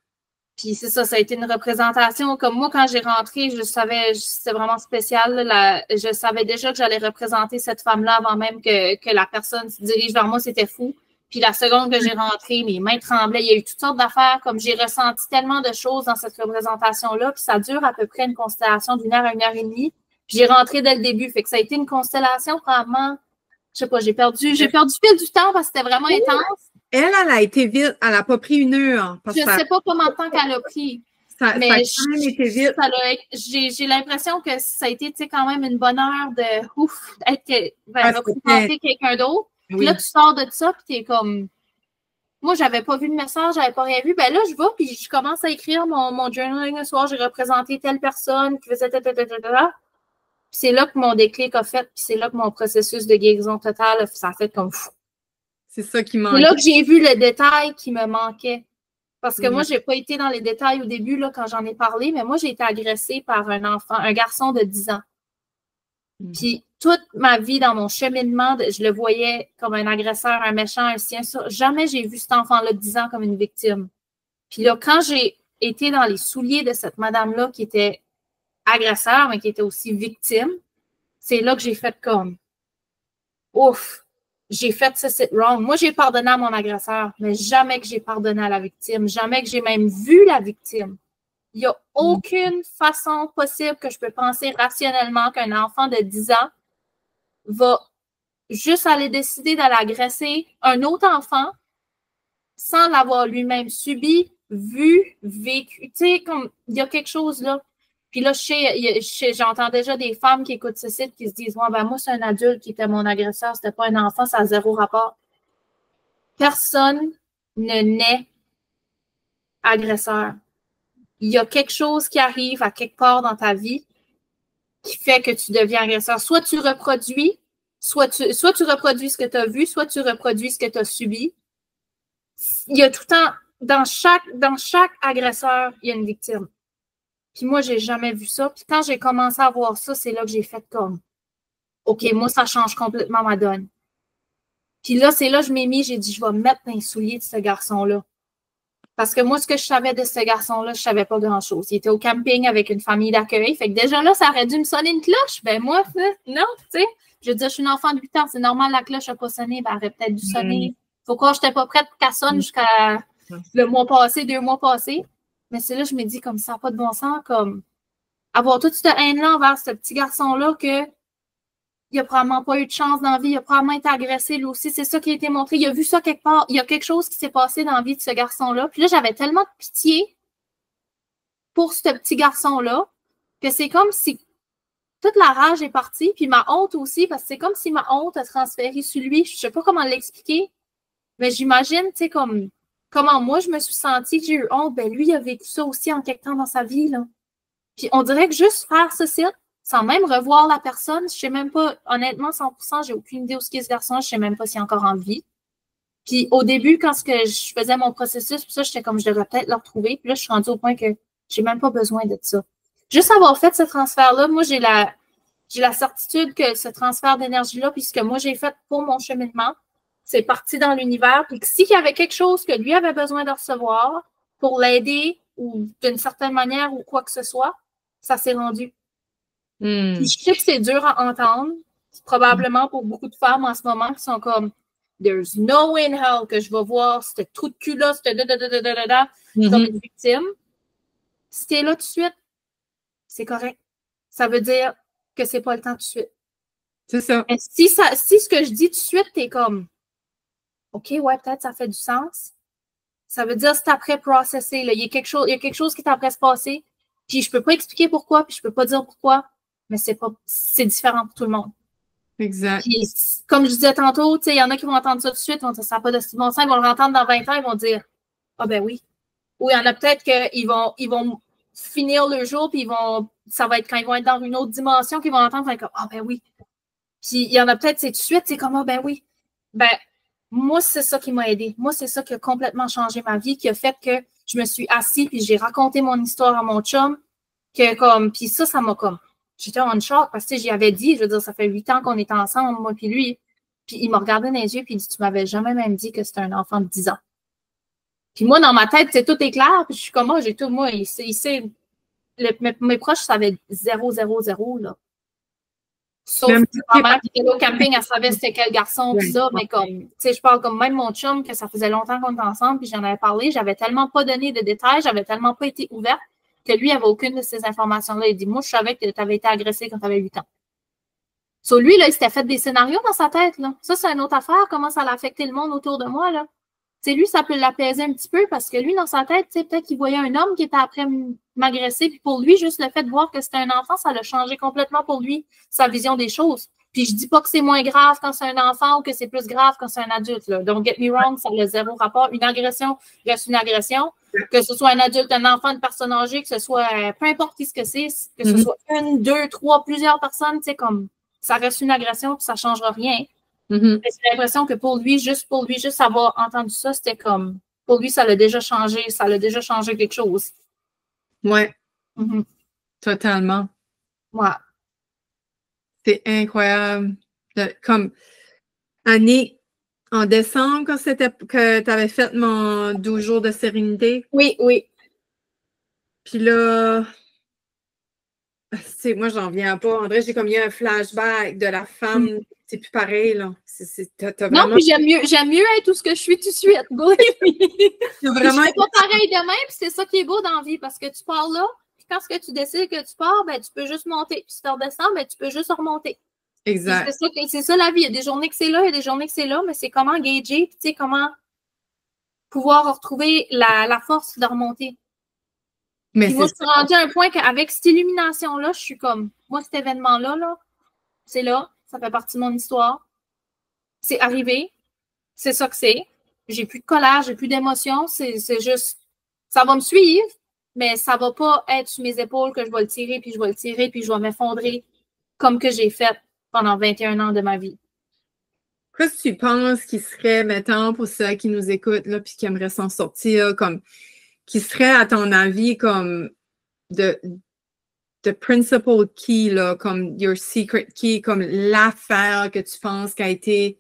Puis c'est ça a été une représentation. Comme moi, quand j'ai rentré, je savais, c'était vraiment spécial. Je savais déjà que j'allais représenter cette femme-là avant même que la personne se dirige vers moi, c'était fou. Puis la seconde que j'ai rentré, mes mains tremblaient. Il y a eu toutes sortes d'affaires. Comme j'ai ressenti tellement de choses dans cette représentation-là, puis ça dure à peu près une constellation d'1 heure à 1h30. Puis j'ai rentré dès le début. Fait que ça a été une constellation vraiment, je sais pas, j'ai perdu fil du temps parce que c'était vraiment intense. Elle a été vite. Elle n'a pas pris 1 heure. Je ne sais pas combien de temps qu'elle a pris. Mais ça a quand même été vite. J'ai l'impression que ça a été quand même une bonne heure de représenter quelqu'un d'autre. Puis là, tu sors de ça, puis tu es comme. Moi, j'avais pas vu le message, j'avais pas rien vu. Ben là, je vais, puis je commence à écrire mon journaling le soir. J'ai représenté telle personne qui faisait Puis c'est là que mon déclic a fait, puis c'est là que mon processus de guérison totale, ça a fait comme fou. C'est ça qui manquait. C'est là que j'ai vu le détail qui me manquait. Parce que moi, j'ai pas été dans les détails au début, là, quand j'en ai parlé, mais moi, j'ai été agressée par un garçon de 10 ans. Puis toute ma vie, dans mon cheminement, je le voyais comme un agresseur, un méchant, un sien. Jamais j'ai vu cet enfant-là de 10 ans comme une victime. Puis là, quand j'ai été dans les souliers de cette madame-là qui était agresseur, mais qui était aussi victime, c'est là que j'ai fait comme ouf! J'ai fait ça, c'est wrong. Moi, j'ai pardonné à mon agresseur, mais jamais que j'ai pardonné à la victime, jamais que j'ai même vu la victime. Il n'y a aucune façon possible que je peux penser rationnellement qu'un enfant de 10 ans va juste aller décider d'aller agresser un autre enfant sans l'avoir lui-même subi vu, vécu. Tu sais, comme il y a quelque chose là. Puis là, j'entends déjà des femmes qui écoutent ce site qui se disent ouais, ben moi, c'est un adulte qui était mon agresseur, c'était pas un enfant, ça a zéro rapport. Personne ne naît agresseur. Il y a quelque chose qui arrive à quelque part dans ta vie qui fait que tu deviens agresseur. Soit tu reproduis, soit tu reproduis ce que tu as vu, soit tu reproduis ce que tu as subi. Il y a tout le temps, dans chaque agresseur, il y a une victime. Puis moi, j'ai jamais vu ça. Puis quand j'ai commencé à voir ça, c'est là que j'ai fait comme, OK, moi, ça change complètement ma donne. Puis là, c'est là que je m'ai mis, j'ai dit, je vais me mettre dans les souliers de ce garçon-là. Parce que moi, ce que je savais de ce garçon-là, je savais pas grand-chose. Il était au camping avec une famille d'accueil. Fait que déjà là, ça aurait dû me sonner une cloche. Ben moi, non, tu sais. Je veux dire, je suis une enfant de 8 ans. C'est normal, la cloche n'a pas sonné. Ben, elle aurait peut-être dû sonner. Faut croire que je n'étais pas prête qu'elle sonne jusqu'à le mois passé, 2 mois passés. Mais c'est là que je me dis, comme ça n'a pas de bon sens, comme avoir toute cette haine-là envers ce petit garçon-là que il n'a probablement pas eu de chance dans la vie, il a probablement été agressé lui aussi, c'est ça qui a été montré, il a vu ça quelque part, il y a quelque chose qui s'est passé dans la vie de ce garçon-là. Puis là, j'avais tellement de pitié pour ce petit garçon-là que c'est comme si toute la rage est partie, puis ma honte aussi, parce que c'est comme si ma honte a transféré sur lui. Je ne sais pas comment l'expliquer, mais j'imagine, tu sais, comment moi je me suis sentie, que j'ai eu honte, ben lui, il a vécu ça aussi en quelque temps dans sa vie, là. Puis on dirait que juste faire ce site, sans même revoir la personne, je sais même pas, honnêtement, 100%, j'ai aucune idée où ce qu'est ce garçon, je sais même pas s'il est encore en vie. Puis au début, quand je faisais mon processus, puis ça, j'étais comme, je devrais peut-être le retrouver. Puis là, je suis rendue au point que j'ai même pas besoin de ça. Juste avoir fait ce transfert-là, moi, j'ai la certitude que ce transfert d'énergie-là, puis ce que moi, j'ai fait pour mon cheminement, c'est parti dans l'univers. Puis que s'il y avait quelque chose que lui avait besoin de recevoir pour l'aider ou d'une certaine manière ou quoi que ce soit, ça s'est rendu. Puis je sais que c'est dur à entendre, probablement pour beaucoup de femmes en ce moment qui sont comme There's no way in hell que je vais voir ce trou de cul-là, comme une victime. Si t'es là tout de suite, c'est correct. Ça veut dire que c'est pas le temps tout de suite. C'est ça. Mais si ce que je dis tout de suite, t'es comme OK, ouais, peut-être ça fait du sens. Ça veut dire que c'est après processer. Il y a quelque chose qui est après se passer. Puis je peux pas expliquer pourquoi, puis je peux pas dire pourquoi. Mais c'est différent pour tout le monde. Exact. Puis, comme je disais tantôt, il y en a qui vont entendre ça tout de suite, ils vont dire ça n'a pas de bon sens, ils vont le entendre dans 20 ans, ils vont dire ah ben oui. Ou il y en a peut-être qu'ils vont finir le jour, puis ça va être quand ils vont être dans une autre dimension qu'ils vont entendre, ils vont être comme ah ben oui. Puis il y en a peut-être, c'est tout de suite, c'est comme ah ben oui. Ben, moi, c'est ça qui m'a aidé. Moi, c'est ça qui a complètement changé ma vie, qui a fait que je me suis assise, puis j'ai raconté mon histoire à mon chum, puis ça m'a comme j'étais en choc parce que j'y avais dit, je veux dire, ça fait 8 ans qu'on est ensemble, moi puis lui. Puis il m'a regardé dans les yeux puis il dit, tu m'avais jamais même dit que c'était un enfant de 10 ans. Puis moi, dans ma tête, tout est clair. Puis je suis comme, moi, j'ai tout, moi, il sait mes proches savaient 0, 0, 0, là. Sauf que ma mère qui était au camping, elle savait c'était quel garçon, puis ça, mais comme, tu sais, je parle comme même mon chum, que ça faisait longtemps qu'on était ensemble, puis j'en avais parlé, j'avais tellement pas donné de détails, j'avais tellement pas été ouverte, que lui avait aucune de ces informations-là. Il dit, moi, je savais que tu avais été agressé quand tu avais 8 ans. So, lui, là, il s'était fait des scénarios dans sa tête, là. Ça, c'est une autre affaire, comment ça a affecté le monde autour de moi, là. Tu sais, lui, ça peut l'apaiser un petit peu parce que lui, dans sa tête, tu sais, peut-être qu'il voyait un homme qui était après m'agresser, puis pour lui, juste le fait de voir que c'était un enfant, ça l'a changé complètement pour lui, sa vision des choses. Puis je dis pas que c'est moins grave quand c'est un enfant ou que c'est plus grave quand c'est un adulte, là. Don't get me wrong, ça n'a zéro rapport. Une agression reste une agression. Que ce soit un adulte, un enfant, une personne âgée, que ce soit, peu importe qui ce que c'est, que ce soit 1, 2, 3, plusieurs personnes, tu sais, comme, ça reste une agression, puis ça changera rien. J'ai l'impression que pour lui, juste avoir entendu ça, c'était comme, pour lui, ça l'a déjà changé quelque chose. Ouais. Totalement. Ouais. C'est incroyable. Comme, Annie, en décembre, quand c'était que tu avais fait mon 12 jours de sérénité. Oui. Puis là, moi, j'en viens pas. André, j'ai comme eu un flashback de la femme. C'est plus pareil, là. T'as vraiment... Non, puis j'aime mieux être tout ce que je suis tout de suite. Vraiment... Je fais pas pareil demain, puis c'est ça qui est beau dans la vie, parce que tu pars là, puis quand tu décides que tu pars, ben, tu peux juste monter. Puis si tu redescends, ben, tu peux juste remonter. Exact. C'est ça la vie. Il y a des journées que c'est là, il y a des journées que c'est là, mais c'est comment gager, puis tu sais, comment pouvoir retrouver la force de remonter. Mais moi, je suis rendue à un point qu'avec cette illumination-là, je suis comme, moi, cet événement-là, là, c'est là, ça fait partie de mon histoire. C'est arrivé, c'est ça que c'est. J'ai plus de colère, j'ai plus d'émotion, c'est juste, ça va me suivre, mais ça va pas être sur mes épaules que je vais le tirer, puis je vais le tirer, puis je vais m'effondrer comme que j'ai fait pendant 21 ans de ma vie. Qu'est-ce que tu penses qui serait, mettons, pour ceux qui nous écoutent, là, puis qui aimeraient s'en sortir, comme, qui serait, à ton avis, comme, the principal key, là, comme your secret key, comme l'affaire que tu penses qui a été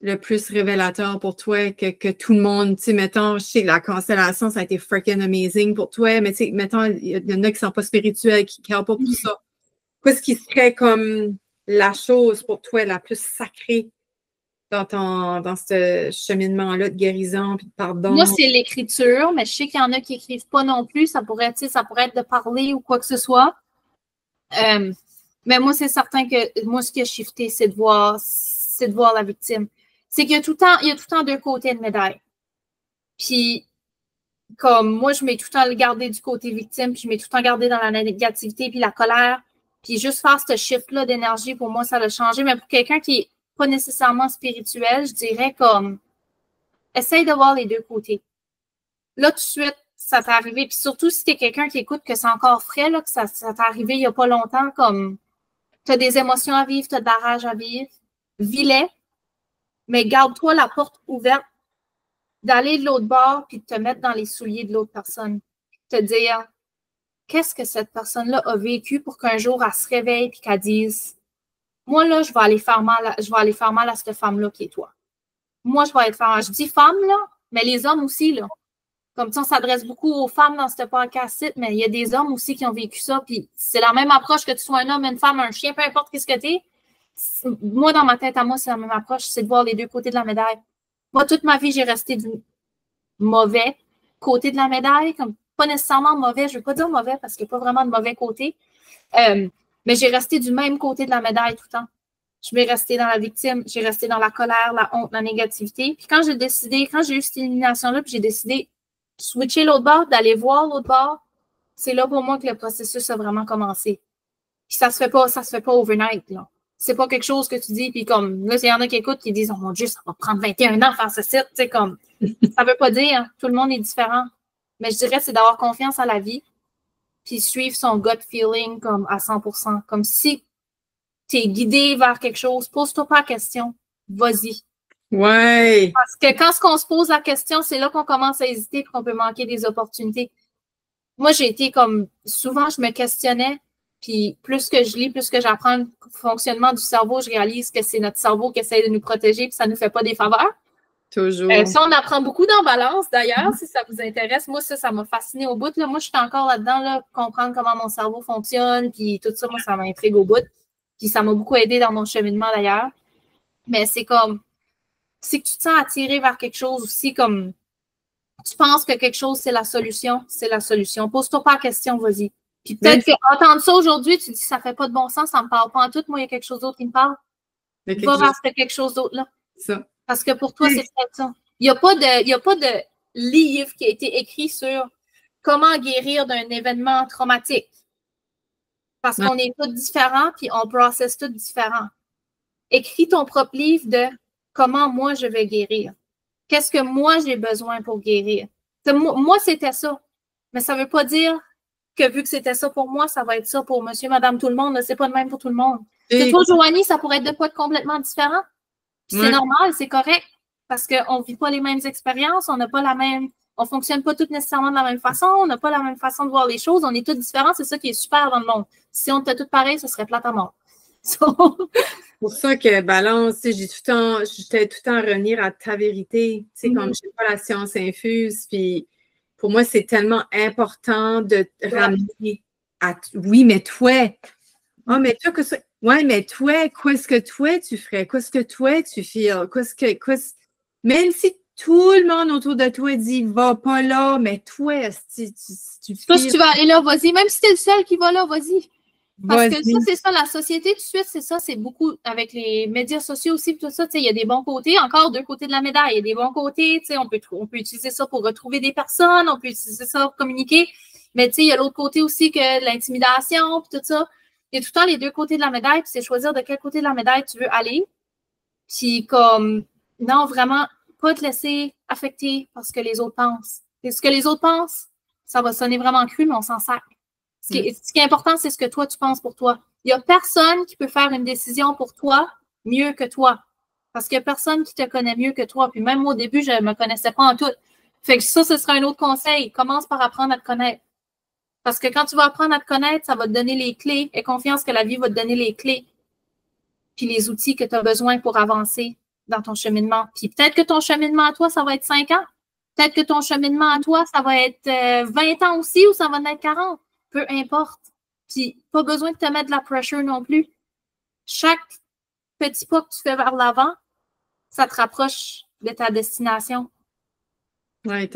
le plus révélateur pour toi, que tout le monde, tu sais, mettons, je sais que la constellation, ça a été freaking amazing pour toi, mais tu sais, mettons, il y en a qui sont pas spirituels, qui ne croient pas pour ça. Qu'est-ce qui serait comme la chose pour toi la plus sacrée dans ce cheminement-là de guérison et de pardon? Moi, c'est l'écriture, mais je sais qu'il y en a qui n'écrivent pas non plus. Ça pourrait être de parler ou quoi que ce soit. Mais moi, c'est certain que moi, ce qui a shifté, c'est de voir la victime. C'est qu'il y a tout le temps deux côtés de médaille. Puis, comme moi, je mets tout le temps le garder du côté victime, puis je mets tout le temps garder dans la négativité, puis la colère. Puis juste faire ce shift-là d'énergie, pour moi, ça l'a changé. Mais pour quelqu'un qui n'est pas nécessairement spirituel, je dirais comme, essaye de voir les deux côtés. Là, tout de suite, ça t'est arrivé. Puis surtout, si t'es quelqu'un qui écoute que c'est encore frais, là, que ça t'est arrivé il n'y a pas longtemps, comme, t'as des émotions à vivre, t'as de la rage à vivre, vis-les, mais garde-toi la porte ouverte d'aller de l'autre bord puis de te mettre dans les souliers de l'autre personne. Te dire, qu'est-ce que cette personne-là a vécu pour qu'un jour, elle se réveille et qu'elle dise, moi, là, je vais aller faire mal à cette femme-là qui est toi. Moi, je vais être femme. Je dis femme, là, mais les hommes aussi, là. Comme ça, on s'adresse beaucoup aux femmes dans ce podcast, mais il y a des hommes aussi qui ont vécu ça, puis c'est la même approche que tu sois un homme, une femme, un chien, peu importe qu'est-ce que t'es. Moi, dans ma tête à moi, c'est la même approche, c'est de voir les deux côtés de la médaille. Moi, toute ma vie, j'ai resté du mauvais côté de la médaille, comme pas nécessairement mauvais, je ne veux pas dire mauvais parce qu'il n'y a pas vraiment de mauvais côté, mais j'ai resté du même côté de la médaille tout le temps. Je vais rester dans la victime, j'ai resté dans la colère, la honte, la négativité. Puis quand j'ai eu cette élimination-là, puis j'ai décidé de switcher l'autre bord, d'aller voir l'autre bord, c'est là pour moi que le processus a vraiment commencé. Puis ça se fait pas overnight, là. C'est pas quelque chose que tu dis, puis comme, là, il y en a qui écoutent qui disent, oh mon Dieu, ça va prendre 21 ans à faire ce site, tu sais, comme, ça veut pas dire, hein, tout le monde est différent. Mais je dirais, c'est d'avoir confiance à la vie, puis suivre son gut feeling, comme, à 100%. Comme si tu es guidé vers quelque chose, pose-toi pas la question, vas-y. Ouais. Parce que quand on se pose la question, c'est là qu'on commence à hésiter et qu'on peut manquer des opportunités. Moi, j'ai été comme, souvent, je me questionnais, puis plus que je lis, plus que j'apprends le fonctionnement du cerveau, je réalise que c'est notre cerveau qui essaie de nous protéger, puis ça ne nous fait pas des faveurs. Toujours. Ça, on apprend beaucoup dans Balance, d'ailleurs, si ça vous intéresse. Moi, ça m'a fasciné au bout. Là. Moi, je suis encore là-dedans, là, comprendre comment mon cerveau fonctionne, puis tout ça, moi, ça m'intrigue au bout. Puis ça m'a beaucoup aidé dans mon cheminement, d'ailleurs. Mais c'est comme, c'est que tu te sens attiré vers quelque chose aussi, comme, tu penses que quelque chose, c'est la solution. Pose-toi pas la question, vas-y. Puis peut-être qu'entendre ça aujourd'hui, tu te dis, ça fait pas de bon sens, ça me parle pas en tout. Moi, il y a quelque chose d'autre qui me parle. Va vers quelque chose d'autre, là. Ça. Parce que pour toi, c'est peut-être ça. Il n'y a pas de livre qui a été écrit sur comment guérir d'un événement traumatique. Parce qu'on est tous différents, puis on processe tous différents. Écris ton propre livre de comment moi je vais guérir. Qu'est-ce que moi j'ai besoin pour guérir? Moi, c'était ça. Mais ça ne veut pas dire que vu que c'était ça pour moi, ça va être ça pour monsieur, madame, tout le monde. C'est pas le même pour tout le monde. C'est toi, Joanie, ça pourrait être de quoi de complètement différent. Puis c'est normal, c'est correct. Parce qu'on ne vit pas les mêmes expériences, on n'a pas la même. On ne fonctionne pas tous nécessairement de la même façon, on n'a pas la même façon de voir les choses, on est tous différents, c'est ça qui est super dans le monde. Si on était tous pareils, ce serait plate à mort. C'est pour ça que Balance, j'étais tout le temps à revenir à ta vérité. Tu sais, comme je n'ai pas la science infuse, puis pour moi, c'est tellement important de ramener à oui, mais toi. Ah, mais toi, que ça. Ouais, mais toi, qu'est-ce que toi tu ferais? Qu'est-ce que toi tu feels? Même si tout le monde autour de toi dit va pas là, mais toi, si tu toi, si tu vas aller là, vas-y. Même si t'es le seul qui va là, vas-y. Parce que ça, c'est ça, la société tout de suite, c'est ça, c'est beaucoup avec les médias sociaux aussi, tout ça, tu sais, il y a des bons côtés, encore deux côtés de la médaille, il y a des bons côtés, tu sais, on peut utiliser ça pour retrouver des personnes, on peut utiliser ça pour communiquer, mais tu sais, il y a l'autre côté aussi que l'intimidation, puis tout ça. Il y a tout le temps les deux côtés de la médaille, puis c'est choisir de quel côté de la médaille tu veux aller, puis comme, non, vraiment, pas te laisser affecter par ce que les autres pensent. Et ce que les autres pensent, ça va sonner vraiment cru, mais on s'en sert. Ce qui est important, c'est ce que toi, tu penses pour toi. Il n'y a personne qui peut faire une décision pour toi mieux que toi. Parce qu'il n'y a personne qui te connaît mieux que toi. Puis même moi, au début, je ne me connaissais pas en tout. Fait que ça, ce sera un autre conseil. Commence par apprendre à te connaître. Parce que quand tu vas apprendre à te connaître, ça va te donner les clés. Aie confiance que la vie va te donner les clés. Puis les outils que tu as besoin pour avancer dans ton cheminement. Puis peut-être que ton cheminement à toi, ça va être 5 ans. Peut-être que ton cheminement à toi, ça va être 20 ans aussi ou ça va en être 40. Peu importe. Puis, pas besoin de te mettre de la pressure non plus. Chaque petit pas que tu fais vers l'avant, ça te rapproche de ta destination. Ouais,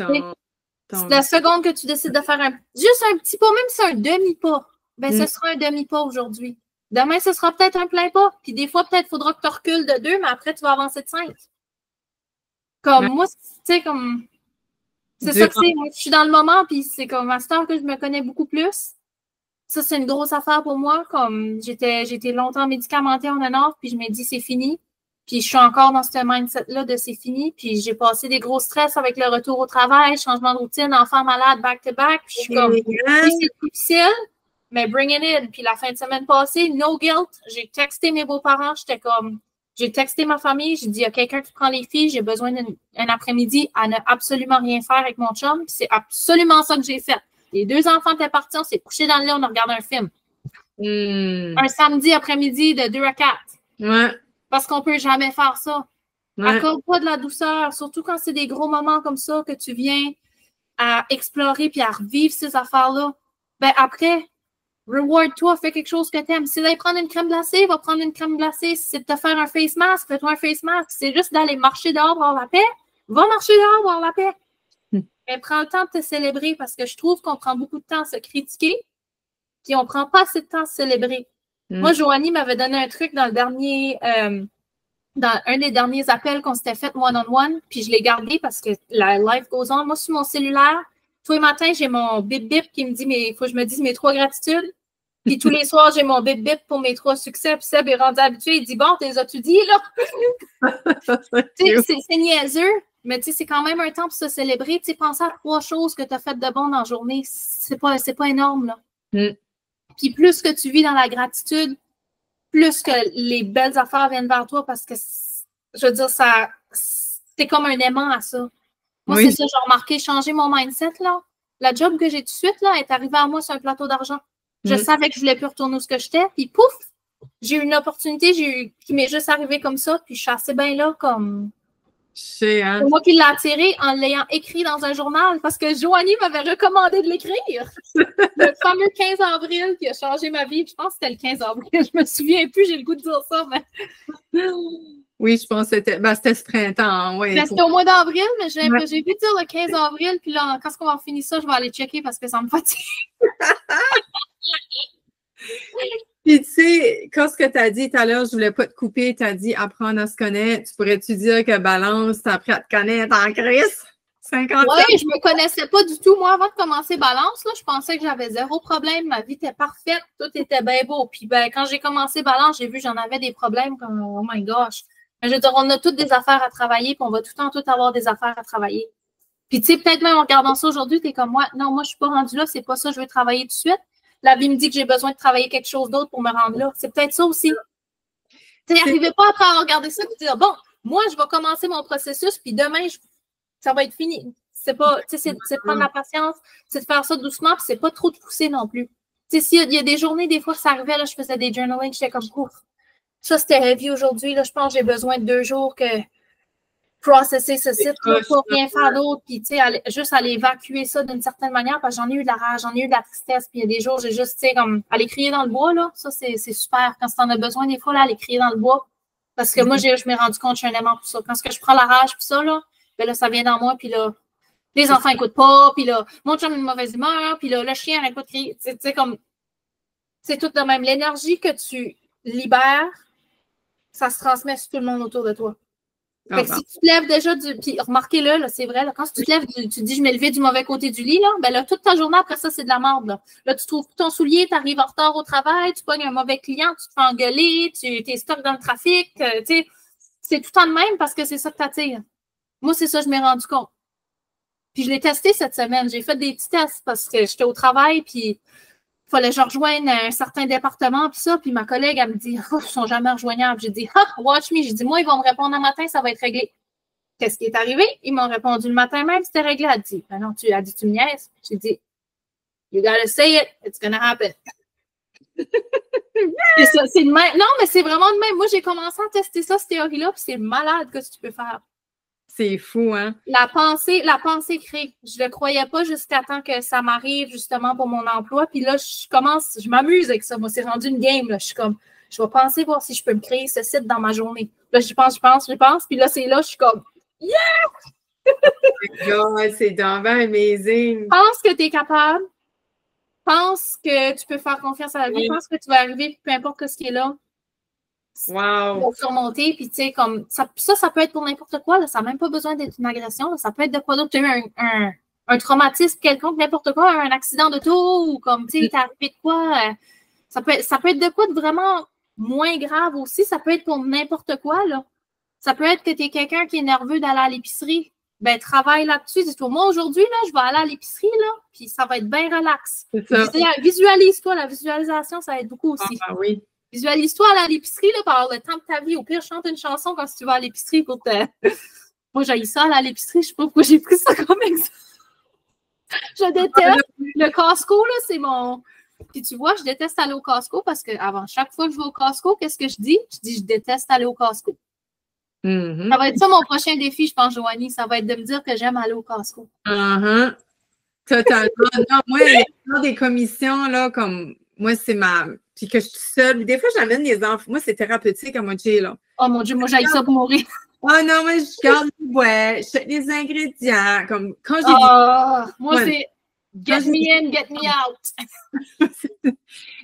la seconde que tu décides de faire juste un petit pas, même si c'est un demi-pas, ben ce sera un demi-pas aujourd'hui. Demain, ce sera peut-être un plein pas. Puis des fois, peut-être, il faudra que tu recules de 2, mais après, tu vas avancer de 5. Comme moi, tu sais, comme... C'est ça que c'est. Moi, je suis dans le moment, puis c'est comme à ce temps que je me connais beaucoup plus. Ça, c'est une grosse affaire pour moi. Comme j'étais longtemps médicamentée en un puis je me dis c'est fini. Puis je suis encore dans ce mindset-là de c'est fini. Puis j'ai passé des gros stress avec le retour au travail, changement de routine, enfant malade, back-to-back. Puis je suis comme, oui, c'est difficile, mais bring it in. Puis la fin de semaine passée, no guilt. J'ai texté mes beaux-parents. J'ai texté ma famille, j'ai dit, il y a quelqu'un qui prend les filles, j'ai besoin d'un après-midi à ne absolument rien faire avec mon chum. C'est absolument ça que j'ai fait. Les 2 enfants étaient partis, on s'est couchés dans le lit, on a regardé un film. Un samedi après-midi de 2 à 4. Ouais. Parce qu'on ne peut jamais faire ça. Ouais. Accorde pas de la douceur, surtout quand c'est des gros moments comme ça que tu viens à explorer puis à revivre ces affaires-là. Ben après, reward-toi, fais quelque chose que tu aimes. Si c'est d'aller prendre une crème glacée, va prendre une crème glacée. Si c'est de te faire un face mask, fais-toi un face mask. Si c'est juste d'aller marcher dehors pour avoir la paix, va marcher dehors pour avoir la paix. Mais prends le temps de te célébrer parce que je trouve qu'on prend beaucoup de temps à se critiquer puis on prend pas assez de temps à se célébrer. Moi, Joanie m'avait donné un truc dans le dernier... dans un des derniers appels qu'on s'était fait one-on-one, puis je l'ai gardé parce que la life goes on. Moi, sur mon cellulaire, tous les matins, j'ai mon bip-bip qui me dit, il faut que je me dise mes 3 gratitudes. Puis tous les soirs, j'ai mon bip-bip pour mes 3 succès. Puis Seb est rendu habitué. Il dit, bon, t'es as-tu dit, là? C'est niaiseux, mais c'est quand même un temps pour se célébrer. Pense à 3 choses que tu as faites de bon dans la journée. C'est pas énorme, là. Puis plus que tu vis dans la gratitude, plus que les belles affaires viennent vers toi parce que, je veux dire, c'est comme un aimant à ça. Moi, c'est ça, j'ai remarqué, changer mon mindset, là. La job que j'ai tout de suite, là, est arrivée à moi sur un plateau d'argent. Je savais que je voulais plus retourner où que j'étais, puis pouf, j'ai eu une opportunité qui m'est juste arrivée comme ça, puis je suis assez bien là, comme... C'est moi qui l'ai attiré en l'ayant écrit dans un journal parce que Joanie m'avait recommandé de l'écrire. Le fameux 15 avril qui a changé ma vie. Je pense que c'était le 15 avril. Je me souviens plus, j'ai le goût de dire ça. Mais... Oui, je pense que c'était ce printemps. Oui, c'était au mois d'avril, mais j'ai vu dire le 15 avril. Puis là, quand on va finir ça, je vais aller checker parce que ça me fatigue. Puis, tu sais, quand ce que tu as dit tout à l'heure, je voulais pas te couper, tu as dit apprendre à se connaître. Tu pourrais-tu dire que Balance, tu as appris à te connaître en crise? 50 ans? Oui, je me connaissais pas du tout. Moi, avant de commencer Balance, là, je pensais que j'avais 0 problème. Ma vie était parfaite. Tout était bien beau. Puis, quand j'ai commencé Balance, j'ai vu que j'en avais des problèmes comme, oh my gosh. Mais je veux dire, on a toutes des affaires à travailler, puis on va tout le temps avoir des affaires à travailler. Puis, tu sais, peut-être même en regardant ça aujourd'hui, tu es comme moi. Non, moi, je suis pas rendue là. C'est pas ça, je veux travailler tout de suite. La vie me dit que j'ai besoin de travailler quelque chose d'autre pour me rendre là. C'est peut-être ça aussi. Tu n'arrivais pas après à regarder ça et dire, bon, moi, je vais commencer mon processus, puis demain, ça va être fini. C'est pas, tu sais, c'est prendre la patience, c'est de faire ça doucement, puis c'est pas trop de pousser non plus. Tu sais, s'il y a des journées, des fois, ça arrivait, là, je faisais des journaling, j'étais comme, ouf, ça, c'était heavy aujourd'hui, là, je pense que j'ai besoin de 2 jours que processer ce site, pour rien faire d'autre, puis tu sais, juste aller évacuer ça d'une certaine manière, parce que j'en ai eu de la rage, j'en ai eu de la tristesse, puis il y a des jours, j'ai juste, tu sais, comme, aller crier dans le bois, là, ça, c'est super. Quand tu en as besoin, des fois, là, aller crier dans le bois, parce que moi, je m'ai rendu compte que je suis un aimant pour ça. Quand je prends la rage, puis ça, là, ben là, ça vient dans moi, puis là, les enfants n'écoutent pas, puis là, mon chum a une mauvaise humeur, puis là, le chien n'arrête pas de crier, tu sais, comme, C'est tout de même. L'énergie que tu libères, ça se transmet sur tout le monde autour de toi. Fait que si tu te lèves déjà puis remarquez-le, là, c'est vrai, là, quand tu te lèves, tu te dis je m'ai levé du mauvais côté du lit, là, ben là, toute ta journée après ça, c'est de la merde. Là, tu trouves ton soulier, tu arrives en retard au travail, tu pognes un mauvais client, tu te fais engueuler, tu t'es stock dans le trafic, tu sais, c'est tout le temps de même parce que c'est ça que t'attires. Moi, c'est ça, je m'ai rendu compte. Puis je l'ai testé cette semaine. J'ai fait des petits tests parce que j'étais au travail, puis il fallait que je rejoigne un certain département, puis ça, puis ma collègue, elle me dit « Oh, ils sont jamais rejoignables. » J'ai dit « Watch me. » J'ai dit « Moi, ils vont me répondre un matin, ça va être réglé. » Qu'est-ce qui est arrivé? Ils m'ont répondu le matin même, c'était réglé. Elle dit « Ben non, tu me niaises. » J'ai dit « You gotta say it, it's gonna happen. » C'est de même. Non, mais c'est vraiment de même. Moi, j'ai commencé à tester ça, cette théorie-là, puis c'est malade que tu peux faire. C'est fou, hein? La pensée crée. Je le croyais pas jusqu'à temps que ça m'arrive justement pour mon emploi. Puis là, je m'amuse avec ça. Moi, c'est rendu une game. Là. Je suis comme, je vais penser voir si je peux me créer ce site dans ma journée. Là, je pense. Puis là, c'est là, je suis comme, yeah! God, c'est vraiment amazing. Pense que tu es capable. Pense que tu peux faire confiance à la vie. Pense que tu vas arriver, peu importe ce qui est là. Wow! Pour surmonter, puis tu sais, comme ça peut être pour n'importe quoi, là, ça n'a même pas besoin d'être une agression, là, ça peut être de quoi d'autre, tu as eu un traumatisme quelconque, n'importe quoi, un accident d'auto, ou comme, tu sais, t'es arrivé de quoi, ça peut être de quoi de vraiment moins grave aussi, ça peut être pour n'importe quoi, là. Ça peut être que tu es quelqu'un qui est nerveux d'aller à l'épicerie, ben travaille là-dessus, dis-toi, moi aujourd'hui, là, je vais aller à l'épicerie, là, puis ça va être bien relax. Visualise-toi, la visualisation, ça aide beaucoup aussi. Ah oui. Visualise-toi à l'épicerie, là, par le temps de ta vie. Au pire, chante une chanson quand tu vas à l'épicerie pour te. Moi, j'ai ça à l'épicerie. Je sais pas pourquoi j'ai pris ça comme exemple. Je déteste. Le Costco, là, c'est mon. Puis tu vois, je déteste aller au Costco parce qu'avant chaque fois que je vais au Costco, qu'est-ce que je dis? Je dis, je déteste aller au Costco. Ça va être ça mon prochain défi, je pense, Joanie. Ça va être de me dire que j'aime aller au Costco. Totalement. Non, moi, il y a des commissions, là, comme. Moi, c'est Puis que je suis seule. Des fois, j'amène les enfants. Moi, c'est thérapeutique à moitié, là. Oh mon Dieu, moi, j'aille ça pour mourir. Oh non, moi, je garde les bois, je fais les ingrédients. Comme quand j'ai moi, c'est get me in, get me out.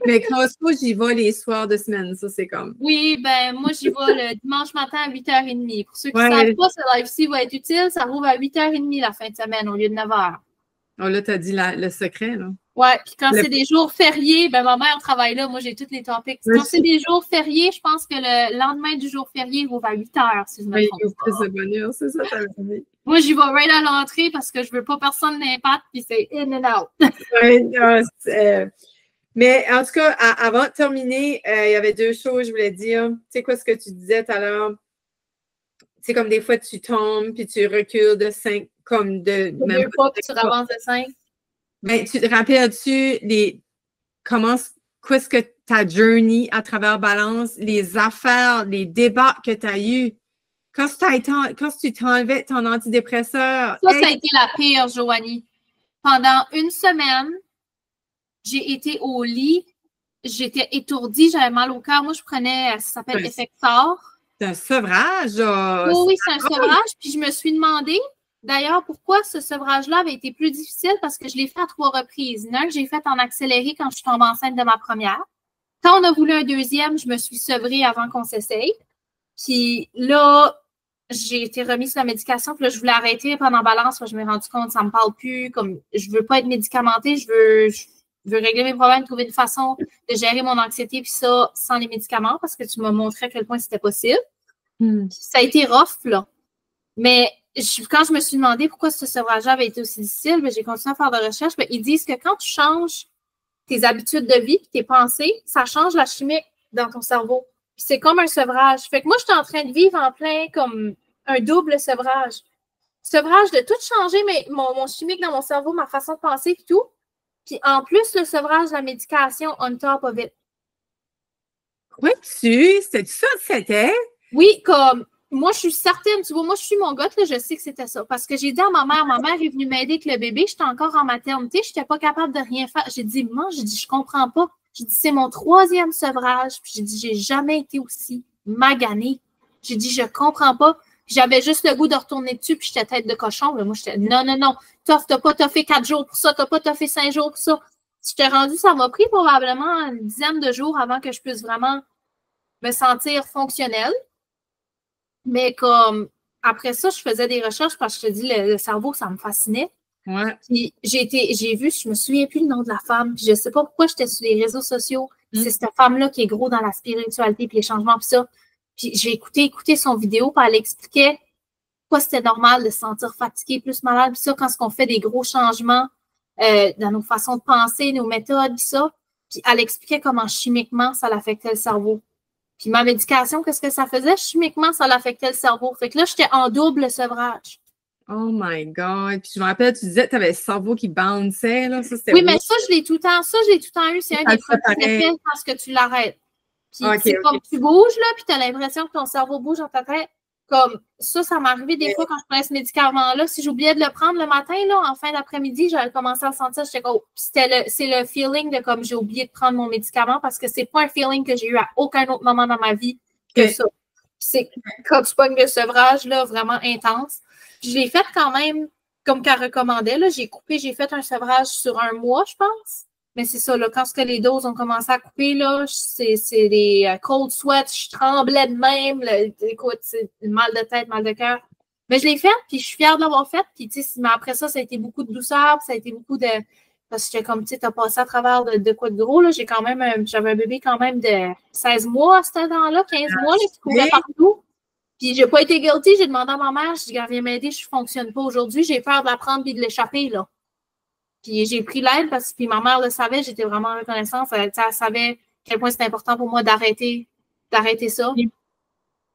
Mais Costco, j'y vais les soirs de semaine. Ça, c'est comme. Oui, ben moi, j'y vais le dimanche matin à 8h30. Pour ceux qui ne savent pas, ce live-ci va être utile. Ça rouvre à 8h30 la fin de semaine au lieu de 9h. Oh là, tu as dit le secret, là. Ouais, puis quand c'est des jours fériés, ben ma mère travaille là, moi j'ai tous les topics. Quand c'est des jours fériés, je pense que le lendemain du jour férié, il ouvre à 8h, si je me trompe pas. Plus de bonheur, c'est ça, t'avais dit. Moi, j'y vais right à l'entrée parce que je veux pas personne n'impacte, puis c'est in and out. Mais en tout cas, avant de terminer, il y avait deux choses que je voulais dire. Tu sais quoi, ce que tu disais tout à l'heure? C'est comme des fois, tu tombes, puis tu recules de 5, comme de... Même pas, puis tu avances de 5. Ben, tu te rappelles-tu qu'est-ce que ta journey à travers Balance, les affaires, les débats que tu as eus, quand tu t'enlevais ton antidépresseur? Ça a été la pire, Joanie. Pendant une semaine, j'ai été au lit, j'étais étourdie, j'avais mal au cœur. Moi, je prenais, ça s'appelle Effector. C'est un sevrage? Oui, c'est un sevrage. Puis je me suis demandé, d'ailleurs, pourquoi ce sevrage-là avait été plus difficile? Parce que je l'ai fait à 3 reprises. L'un que j'ai fait en accéléré quand je suis tombée enceinte de ma première. Quand on a voulu un deuxième, je me suis sevrée avant qu'on s'essaye. Puis là, j'ai été remise sur la médication. Puis là, je voulais arrêter pendant Balance. Je me suis rendu compte que ça ne me parle plus. Comme je ne veux pas être médicamentée. Je veux régler mes problèmes, trouver une façon de gérer mon anxiété. Puis ça, sans les médicaments, parce que tu m'as montré à quel point c'était possible. Ça a été rough, là. Mais quand je me suis demandé pourquoi ce sevrage avait été aussi difficile, ben, j'ai continué à faire des recherches. Ben, ils disent que quand tu changes tes habitudes de vie et tes pensées, ça change la chimie dans ton cerveau. Puis c'est comme un sevrage. Fait que moi, j'étais en train de vivre en plein comme un double sevrage. Sevrage de tout changer, mais mon chimique dans mon cerveau, ma façon de penser et tout. Puis en plus, le sevrage de la médication on top of it. Crois-tu? C'est ça que c'était? Oui, comme moi, je suis certaine, tu vois, moi, je suis mon gars, là, je sais que c'était ça. Parce que j'ai dit à ma mère est venue m'aider avec le bébé, j'étais encore en maternité, je n'étais pas capable de rien faire. J'ai dit, moi, je comprends pas. J'ai dit, c'est mon 3e sevrage. Puis j'ai dit, j'ai jamais été aussi maganée. J'ai dit, je comprends pas. Puis j'avais juste le goût de retourner dessus, puis j'étais tête de cochon. Là. Moi, j'étais, non. T'as pas fait 4 jours pour ça, t'as pas fait 5 jours pour ça. je t'ai rendu, ça m'a pris probablement une dizaine de jours avant que je puisse vraiment me sentir fonctionnelle. Mais comme après ça, je faisais des recherches parce que je te dis, le cerveau, ça me fascinait. Ouais. Puis j'ai vu, je me souviens plus le nom de la femme, puis je sais pas pourquoi j'étais sur les réseaux sociaux. C'est cette femme-là qui est gros dans la spiritualité puis les changements puis ça. Puis j'ai écouté son vidéo, puis elle expliquait pourquoi c'était normal de se sentir fatigué, plus malade, puis ça, quand on fait des gros changements dans nos façons de penser, nos méthodes, puis ça. Puis elle expliquait comment chimiquement ça l'affectait le cerveau. Puis ma médication, qu'est-ce que ça faisait? Chimiquement, ça l'affectait le cerveau. Fait que là, j'étais en double sevrage. Oh my God. Puis je me rappelle, tu disais que tu avais le cerveau qui bounçait, là. Ça, oui, mais ça, je l'ai tout le temps eu. C'est un des premiers effets parce que tu l'arrêtes. Puis c'est comme tu bouges, là, puis tu as l'impression que ton cerveau bouge dans ta tête. Comme ça m'est arrivé des fois quand je prenais ce médicament-là. Si j'oubliais de le prendre le matin, là, en fin d'après-midi, j'avais commencé à le sentir. J'étais comme, c'est le feeling de comme j'ai oublié de prendre mon médicament parce que c'est pas un feeling que j'ai eu à aucun autre moment dans ma vie que ça. C'est quand tu pognes le sevrage, là, vraiment intense. Puis je l'ai fait quand même comme qu'elle recommandait. Là, j'ai fait un sevrage sur 1 mois, je pense. Mais c'est ça, là, quand les doses ont commencé à couper, là, c'est des cold sweats, je tremblais de même. Là, écoute, c'est mal de tête, mal de cœur. Mais je l'ai fait, puis je suis fière de l'avoir fait. Puis, tu sais, mais après ça a été beaucoup de douceur, puis ça a été beaucoup de... Parce que j'étais comme, tu sais, t'as passé à travers de quoi de gros, là. J'avais un bébé quand même de 16 mois à ce temps-là, 15 mois, là, qui courait partout. Puis j'ai pas été guilty, j'ai demandé à ma mère, je dis, viens m'aider, je fonctionne pas aujourd'hui, j'ai peur de la prendre puis de l'échapper, là. Puis j'ai pris l'aide parce que puis ma mère le savait, j'étais vraiment reconnaissante. Elle savait à quel point c'était important pour moi d'arrêter ça.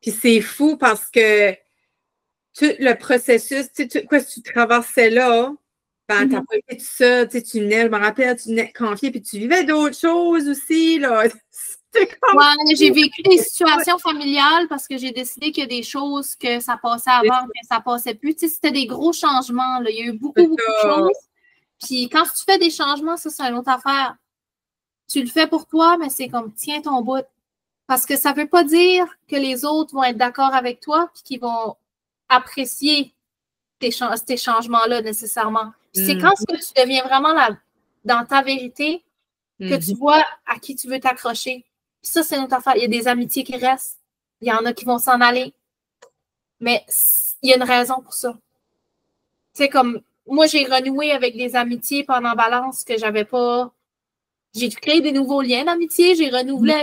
Puis c'est fou parce que tout le processus, quoi, si tu traversais là, ben, t'as pas été tout ça, tu venais, je me rappelle, tu venais confier, puis tu vivais d'autres choses aussi, là. Ouais, j'ai vécu des situations familiales parce que j'ai décidé qu'il y a des choses que ça passait avant, que ça passait plus. Tu sais, c'était des gros changements, là. Il y a eu beaucoup de choses. Puis quand tu fais des changements, ça, c'est une autre affaire. Tu le fais pour toi, mais c'est comme, tiens ton bout. Parce que ça ne veut pas dire que les autres vont être d'accord avec toi puis qu'ils vont apprécier ces changements-là nécessairement. Puis c'est quand tu deviens vraiment dans ta vérité que tu vois à qui tu veux t'accrocher. Puis ça, c'est notre affaire. Il y a des amitiés qui restent. Il y en a qui vont s'en aller. Mais il y a une raison pour ça. Tu sais, comme moi, j'ai renoué avec des amitiés pendant Balance que j'avais pas. J'ai créé des nouveaux liens d'amitié. J'ai renouvelé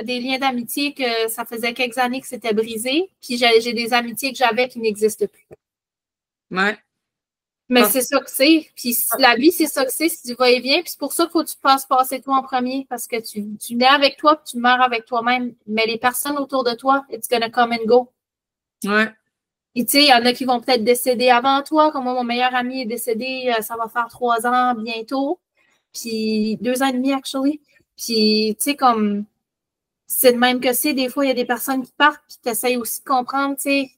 des liens d'amitié que ça faisait quelques années que c'était brisé. Puis j'ai des amitiés que j'avais qui n'existent plus. Ouais. Mais c'est ça que c'est. Puis la vie, c'est ça que c'est. Si tu vas et viens. Puis c'est pour ça qu'il faut que tu passes passer toi en premier. Parce que tu nais avec toi puis tu meurs avec toi-même. Mais les personnes autour de toi, it's gonna come and go. Ouais. Et tu sais, il y en a qui vont peut-être décéder avant toi. Comme moi, mon meilleur ami est décédé, ça va faire 3 ans bientôt. Puis 2 ans et demi, actually. Puis, tu sais, comme c'est de même que c'est. Des fois, il y a des personnes qui partent puis tu essaies aussi de comprendre, tu sais,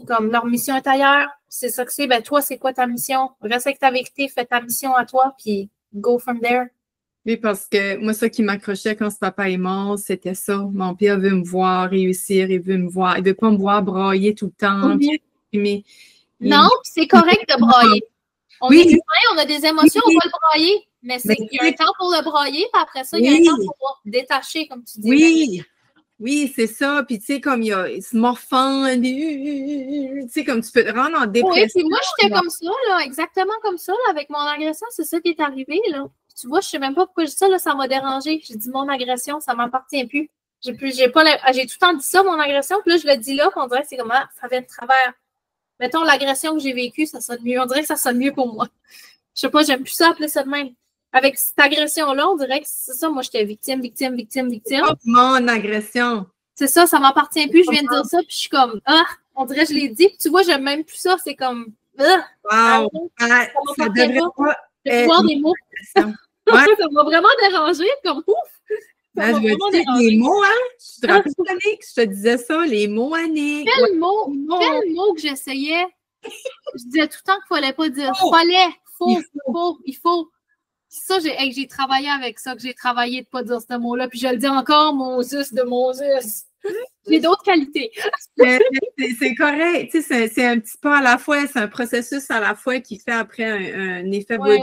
comme leur mission est ailleurs. C'est ça que c'est. Ben, toi, c'est quoi ta mission? Reste avec ta vérité, fais ta mission à toi, puis go from there. Oui, parce que moi, ça qui m'accrochait quand ce papa est mort, c'était ça. Mon père veut me voir réussir, il veut me voir. Il veut pas me voir brailler tout le temps. Non, c'est correct de brailler. On est humain, on a des émotions, on va le brailler. Mais il y a un temps pour le brailler, puis après ça, il y a un temps pour détacher, comme tu dis. Oui, c'est ça. Puis, tu sais, comme il se morfond, tu sais, comme tu peux te rendre en dépression. Oui, puis moi, j'étais comme ça, là, exactement comme ça, là, avec mon agression. C'est ça qui est arrivé, là. Puis, tu vois, je sais même pas pourquoi je dis ça, là, ça m'a dérangé. J'ai dit, mon agression, ça m'appartient plus. J'ai tout le temps dit ça, mon agression. Puis là, je le dis là, puis on dirait que c'est comme, ça vient de travers. Mettons, l'agression que j'ai vécue, ça sonne mieux. On dirait que ça sonne mieux pour moi. Je sais pas, j'aime plus ça appeler ça de même. Avec cette agression-là, on dirait que c'est ça. Moi, j'étais victime. Oh, mon agression. C'est ça, ça m'appartient plus. Je viens de dire ça, puis je suis comme, on dirait que je l'ai dit. Puis tu vois, j'aime même plus ça. C'est comme, wow. Ça devrait pas. De voir des mots. Ça m'a vraiment dérangé, comme ouf. Je veux dire, les mots, hein? Je te rappelle, Annick, je te disais ça, les mots, Annick. Quel mot que j'essayais. Je disais tout le temps qu'il ne fallait pas dire. Il faut. Ça, j'ai travaillé avec ça, que j'ai travaillé de ne pas dire ce mot-là. Puis je le dis encore, Moses de Moses. J'ai d'autres qualités. C'est correct. Tu sais, c'est un petit pas à la fois, c'est un processus à la fois qui fait après un effet Oui.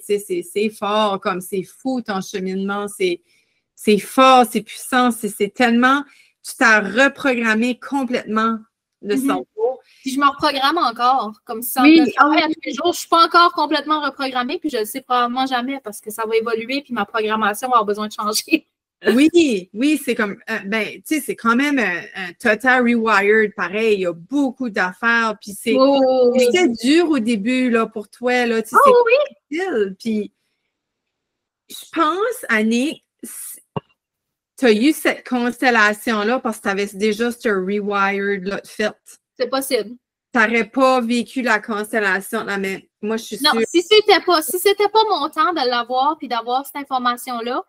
C'est fort, comme c'est fou ton cheminement. C'est fort, c'est puissant, c'est tellement. Tu t'as reprogrammé complètement le cerveau. Puis je me reprogramme encore, comme ça. Oui, À tous les jours, je ne suis pas encore complètement reprogrammée, puis je ne le sais probablement jamais parce que ça va évoluer, puis ma programmation va avoir besoin de changer. Oui, c'est comme, tu sais, c'est quand même un total rewired, pareil. Il y a beaucoup d'affaires, puis c'était dur au début, là, pour toi, là. Tu sais, c'est difficile. Puis, je pense, Annick, tu as eu cette constellation-là parce que tu avais déjà ce rewired-là de fait. C'est possible. Tu n'aurais pas vécu la constellation, là, mais moi, je suis sûre. Non, si c'était pas mon temps de l'avoir puis d'avoir cette information-là,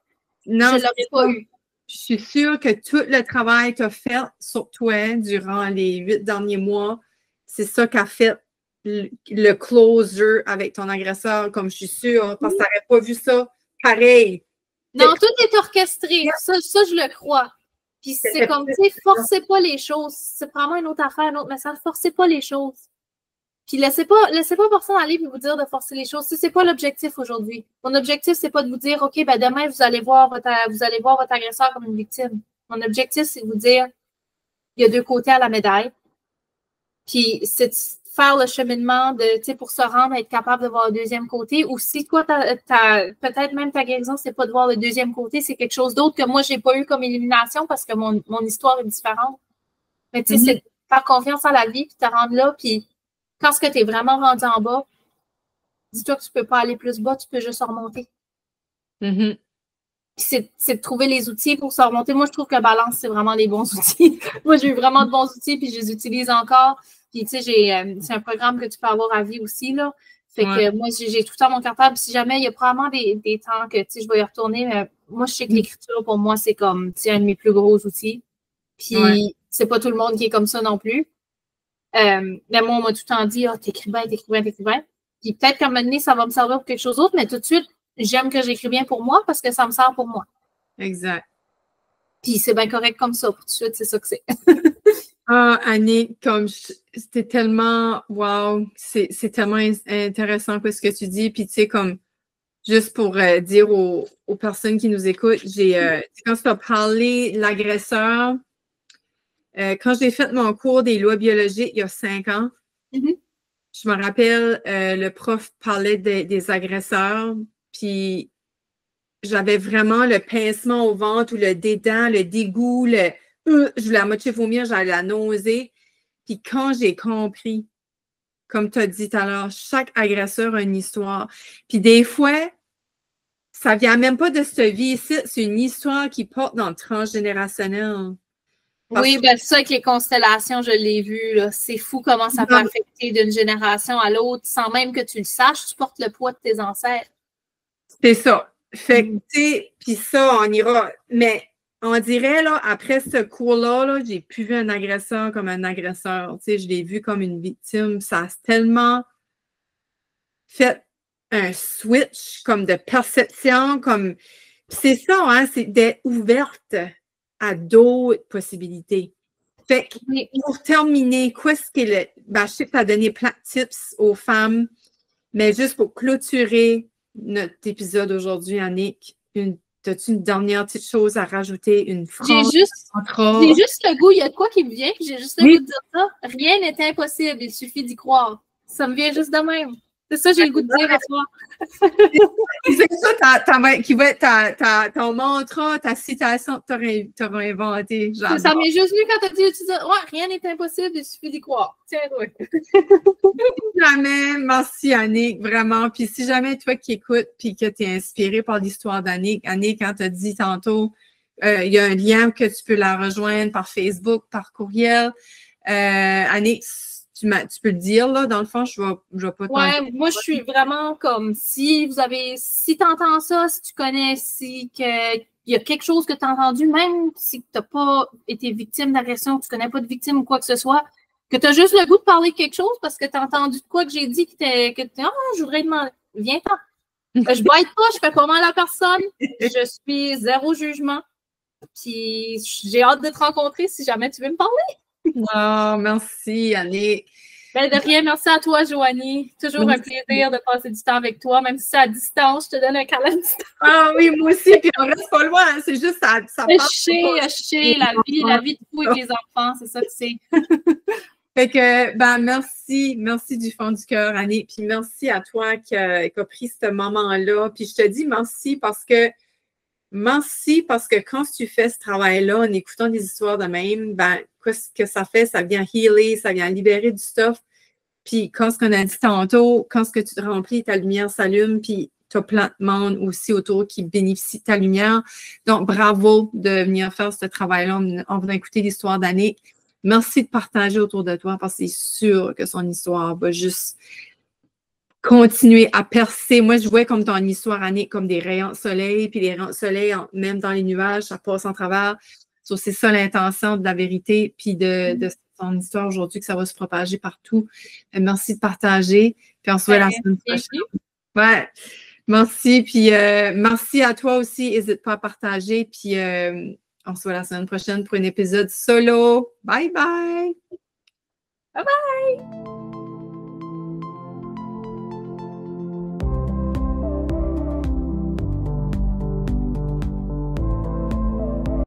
non, je ne l'aurais pas eu. Je suis sûre que tout le travail que tu as fait sur toi durant les 8 derniers mois, c'est ça qui a fait le closure avec ton agresseur, comme je suis sûre, parce que tu n'aurais pas vu ça pareil. Non, tout est orchestré. Ça, je le crois. Puis c'est comme, tu sais, forcez pas les choses. C'est probablement une autre affaire, un autre message. Forcez pas les choses. Puis laissez pas personne aller et vous dire de forcer les choses. C'est pas l'objectif aujourd'hui. Mon objectif, c'est pas de vous dire, OK, ben demain, vous allez voir votre agresseur comme une victime. Mon objectif, c'est de vous dire, il y a deux côtés à la médaille. Puis c'est de faire le cheminement de, tu sais, pour se rendre à être capable de voir le deuxième côté. Ou si toi, peut-être même ta guérison, c'est pas de voir le deuxième côté, c'est quelque chose d'autre que moi, j'ai pas eu comme élimination parce que mon histoire est différente. Mais tu sais, c'est de faire confiance en la vie puis te rendre là. Puis quand ce que tu es vraiment rendu en bas, dis-toi que tu peux pas aller plus bas, tu peux juste remonter. C'est de trouver les outils pour se remonter. Moi, je trouve que Balance, c'est vraiment les bons outils. Moi, j'ai eu vraiment de bons outils, puis je les utilise encore. Puis, tu sais, c'est un programme que tu peux avoir à vie aussi, là. Fait que moi, j'ai tout le temps mon cartable. Si jamais il y a probablement des temps que, tu sais, je vais y retourner, mais moi, je sais que l'écriture, pour moi, c'est comme, tu sais, un de mes plus gros outils. Puis, c'est pas tout le monde qui est comme ça non plus. Mais moi, on m'a tout le temps dit, t'écris bien. Puis peut-être qu'à un moment donné, ça va me servir pour quelque chose d'autre, mais tout de suite, j'aime que j'écris bien pour moi parce que ça me sert pour moi. Exact. Puis c'est bien correct comme ça. Pour tout de suite, c'est ça que c'est. Annick, comme c'était tellement, wow, c'est tellement intéressant ce que tu dis. Puis tu sais, comme, juste pour dire aux personnes qui nous écoutent, quand tu as parlé de l'agresseur, quand j'ai fait mon cours des lois biologiques il y a 5 ans, je me rappelle, le prof parlait des agresseurs, puis j'avais vraiment le pincement au ventre ou le dédain, le dégoût, je voulais à moitié vomir, j'avais la nausée. Puis quand j'ai compris, comme tu as dit tout à l'heure, chaque agresseur a une histoire. Puis des fois, ça vient même pas de cette vie ici, c'est une histoire qui porte dans le transgénérationnel. Oui, ben ça avec les constellations, je l'ai vu. C'est fou comment ça peut affecter d'une génération à l'autre sans même que tu le saches. Tu portes le poids de tes ancêtres. C'est ça. Fait que, tu sais, puis ça, on ira. Mais on dirait, là, après ce cours-là, j'ai plus vu un agresseur comme un agresseur. Tu sais, je l'ai vu comme une victime. Ça a tellement fait un switch comme de perception, comme. C'est ça, hein, c'est d'être ouverte à d'autres possibilités. Fait que, pour terminer, qu'est-ce qui est je sais que tu as donné plein de tips aux femmes, mais juste pour clôturer notre épisode aujourd'hui, Annick, as-tu une dernière petite chose à rajouter, une phrase? J'ai juste le goût, il y a de quoi qui me vient, puis j'ai juste le goût de dire ça. Rien n'est impossible, il suffit d'y croire. Ça me vient juste de même. C'est ça, j'ai le goût de dire à toi. C'est ça qui va être ton mantra, ta citation que tu auras inventée. Ça m'est juste venu quand tu as dit, rien n'est impossible, il suffit d'y croire. Tiens-toi. Jamais, merci Annick, vraiment. Puis si jamais toi qui écoutes puis que tu es inspiré par l'histoire d'Annick, quand tu as dit tantôt, il y a un lien que tu peux la rejoindre par Facebook, par courriel. Annick, tu peux le dire, là, dans le fond, je vais pas ouais, moi, je suis vraiment comme, si tu entends ça, si tu connais, il y a quelque chose que tu as entendu, même si tu n'as pas été victime d'agression, tu ne connais pas de victime ou quoi que ce soit, que tu as juste le goût de parler de quelque chose parce que tu as entendu de quoi que j'ai dit, je voudrais demander, viens-t'en. Je baille pas, je fais pas mal à personne, je suis zéro jugement. Puis j'ai hâte de te rencontrer si jamais tu veux me parler. Oh, merci, Annick. Ben de rien, merci à toi, Joanie. Toujours un plaisir de passer du temps avec toi, même si c'est à distance, je te donne un câlin à distance. Ah oui, moi aussi, puis on reste pas loin, hein, c'est juste ça je sais, la vie de fou avec les enfants, c'est ça que c'est. Fait que, ben, merci du fond du cœur, Annie, puis merci à toi qui a pris ce moment-là, puis je te dis merci parce que quand tu fais ce travail-là, en écoutant des histoires de même, ben, qu'est-ce que ça fait? Ça vient healer, ça vient libérer du stuff. Puis quand ce qu'on a dit tantôt, quand ce que tu te remplis, ta lumière s'allume, puis tu as plein de monde aussi autour qui bénéficie de ta lumière. Donc, bravo de venir faire ce travail-là en venant écouter l'histoire d'Annick. Merci de partager autour de toi parce que c'est sûr que son histoire va juste continuer à percer. Moi, je vois comme ton histoire, Annick, comme des rayons de soleil, puis les rayons de soleil, même dans les nuages, ça passe en travers. So, c'est ça l'intention de la vérité, puis de son histoire aujourd'hui, que ça va se propager partout. Merci de partager, puis on se voit la semaine prochaine. Ouais, merci, puis merci à toi aussi. N'hésite pas à partager, puis on se voit la semaine prochaine pour un épisode solo. Bye bye! Bye bye!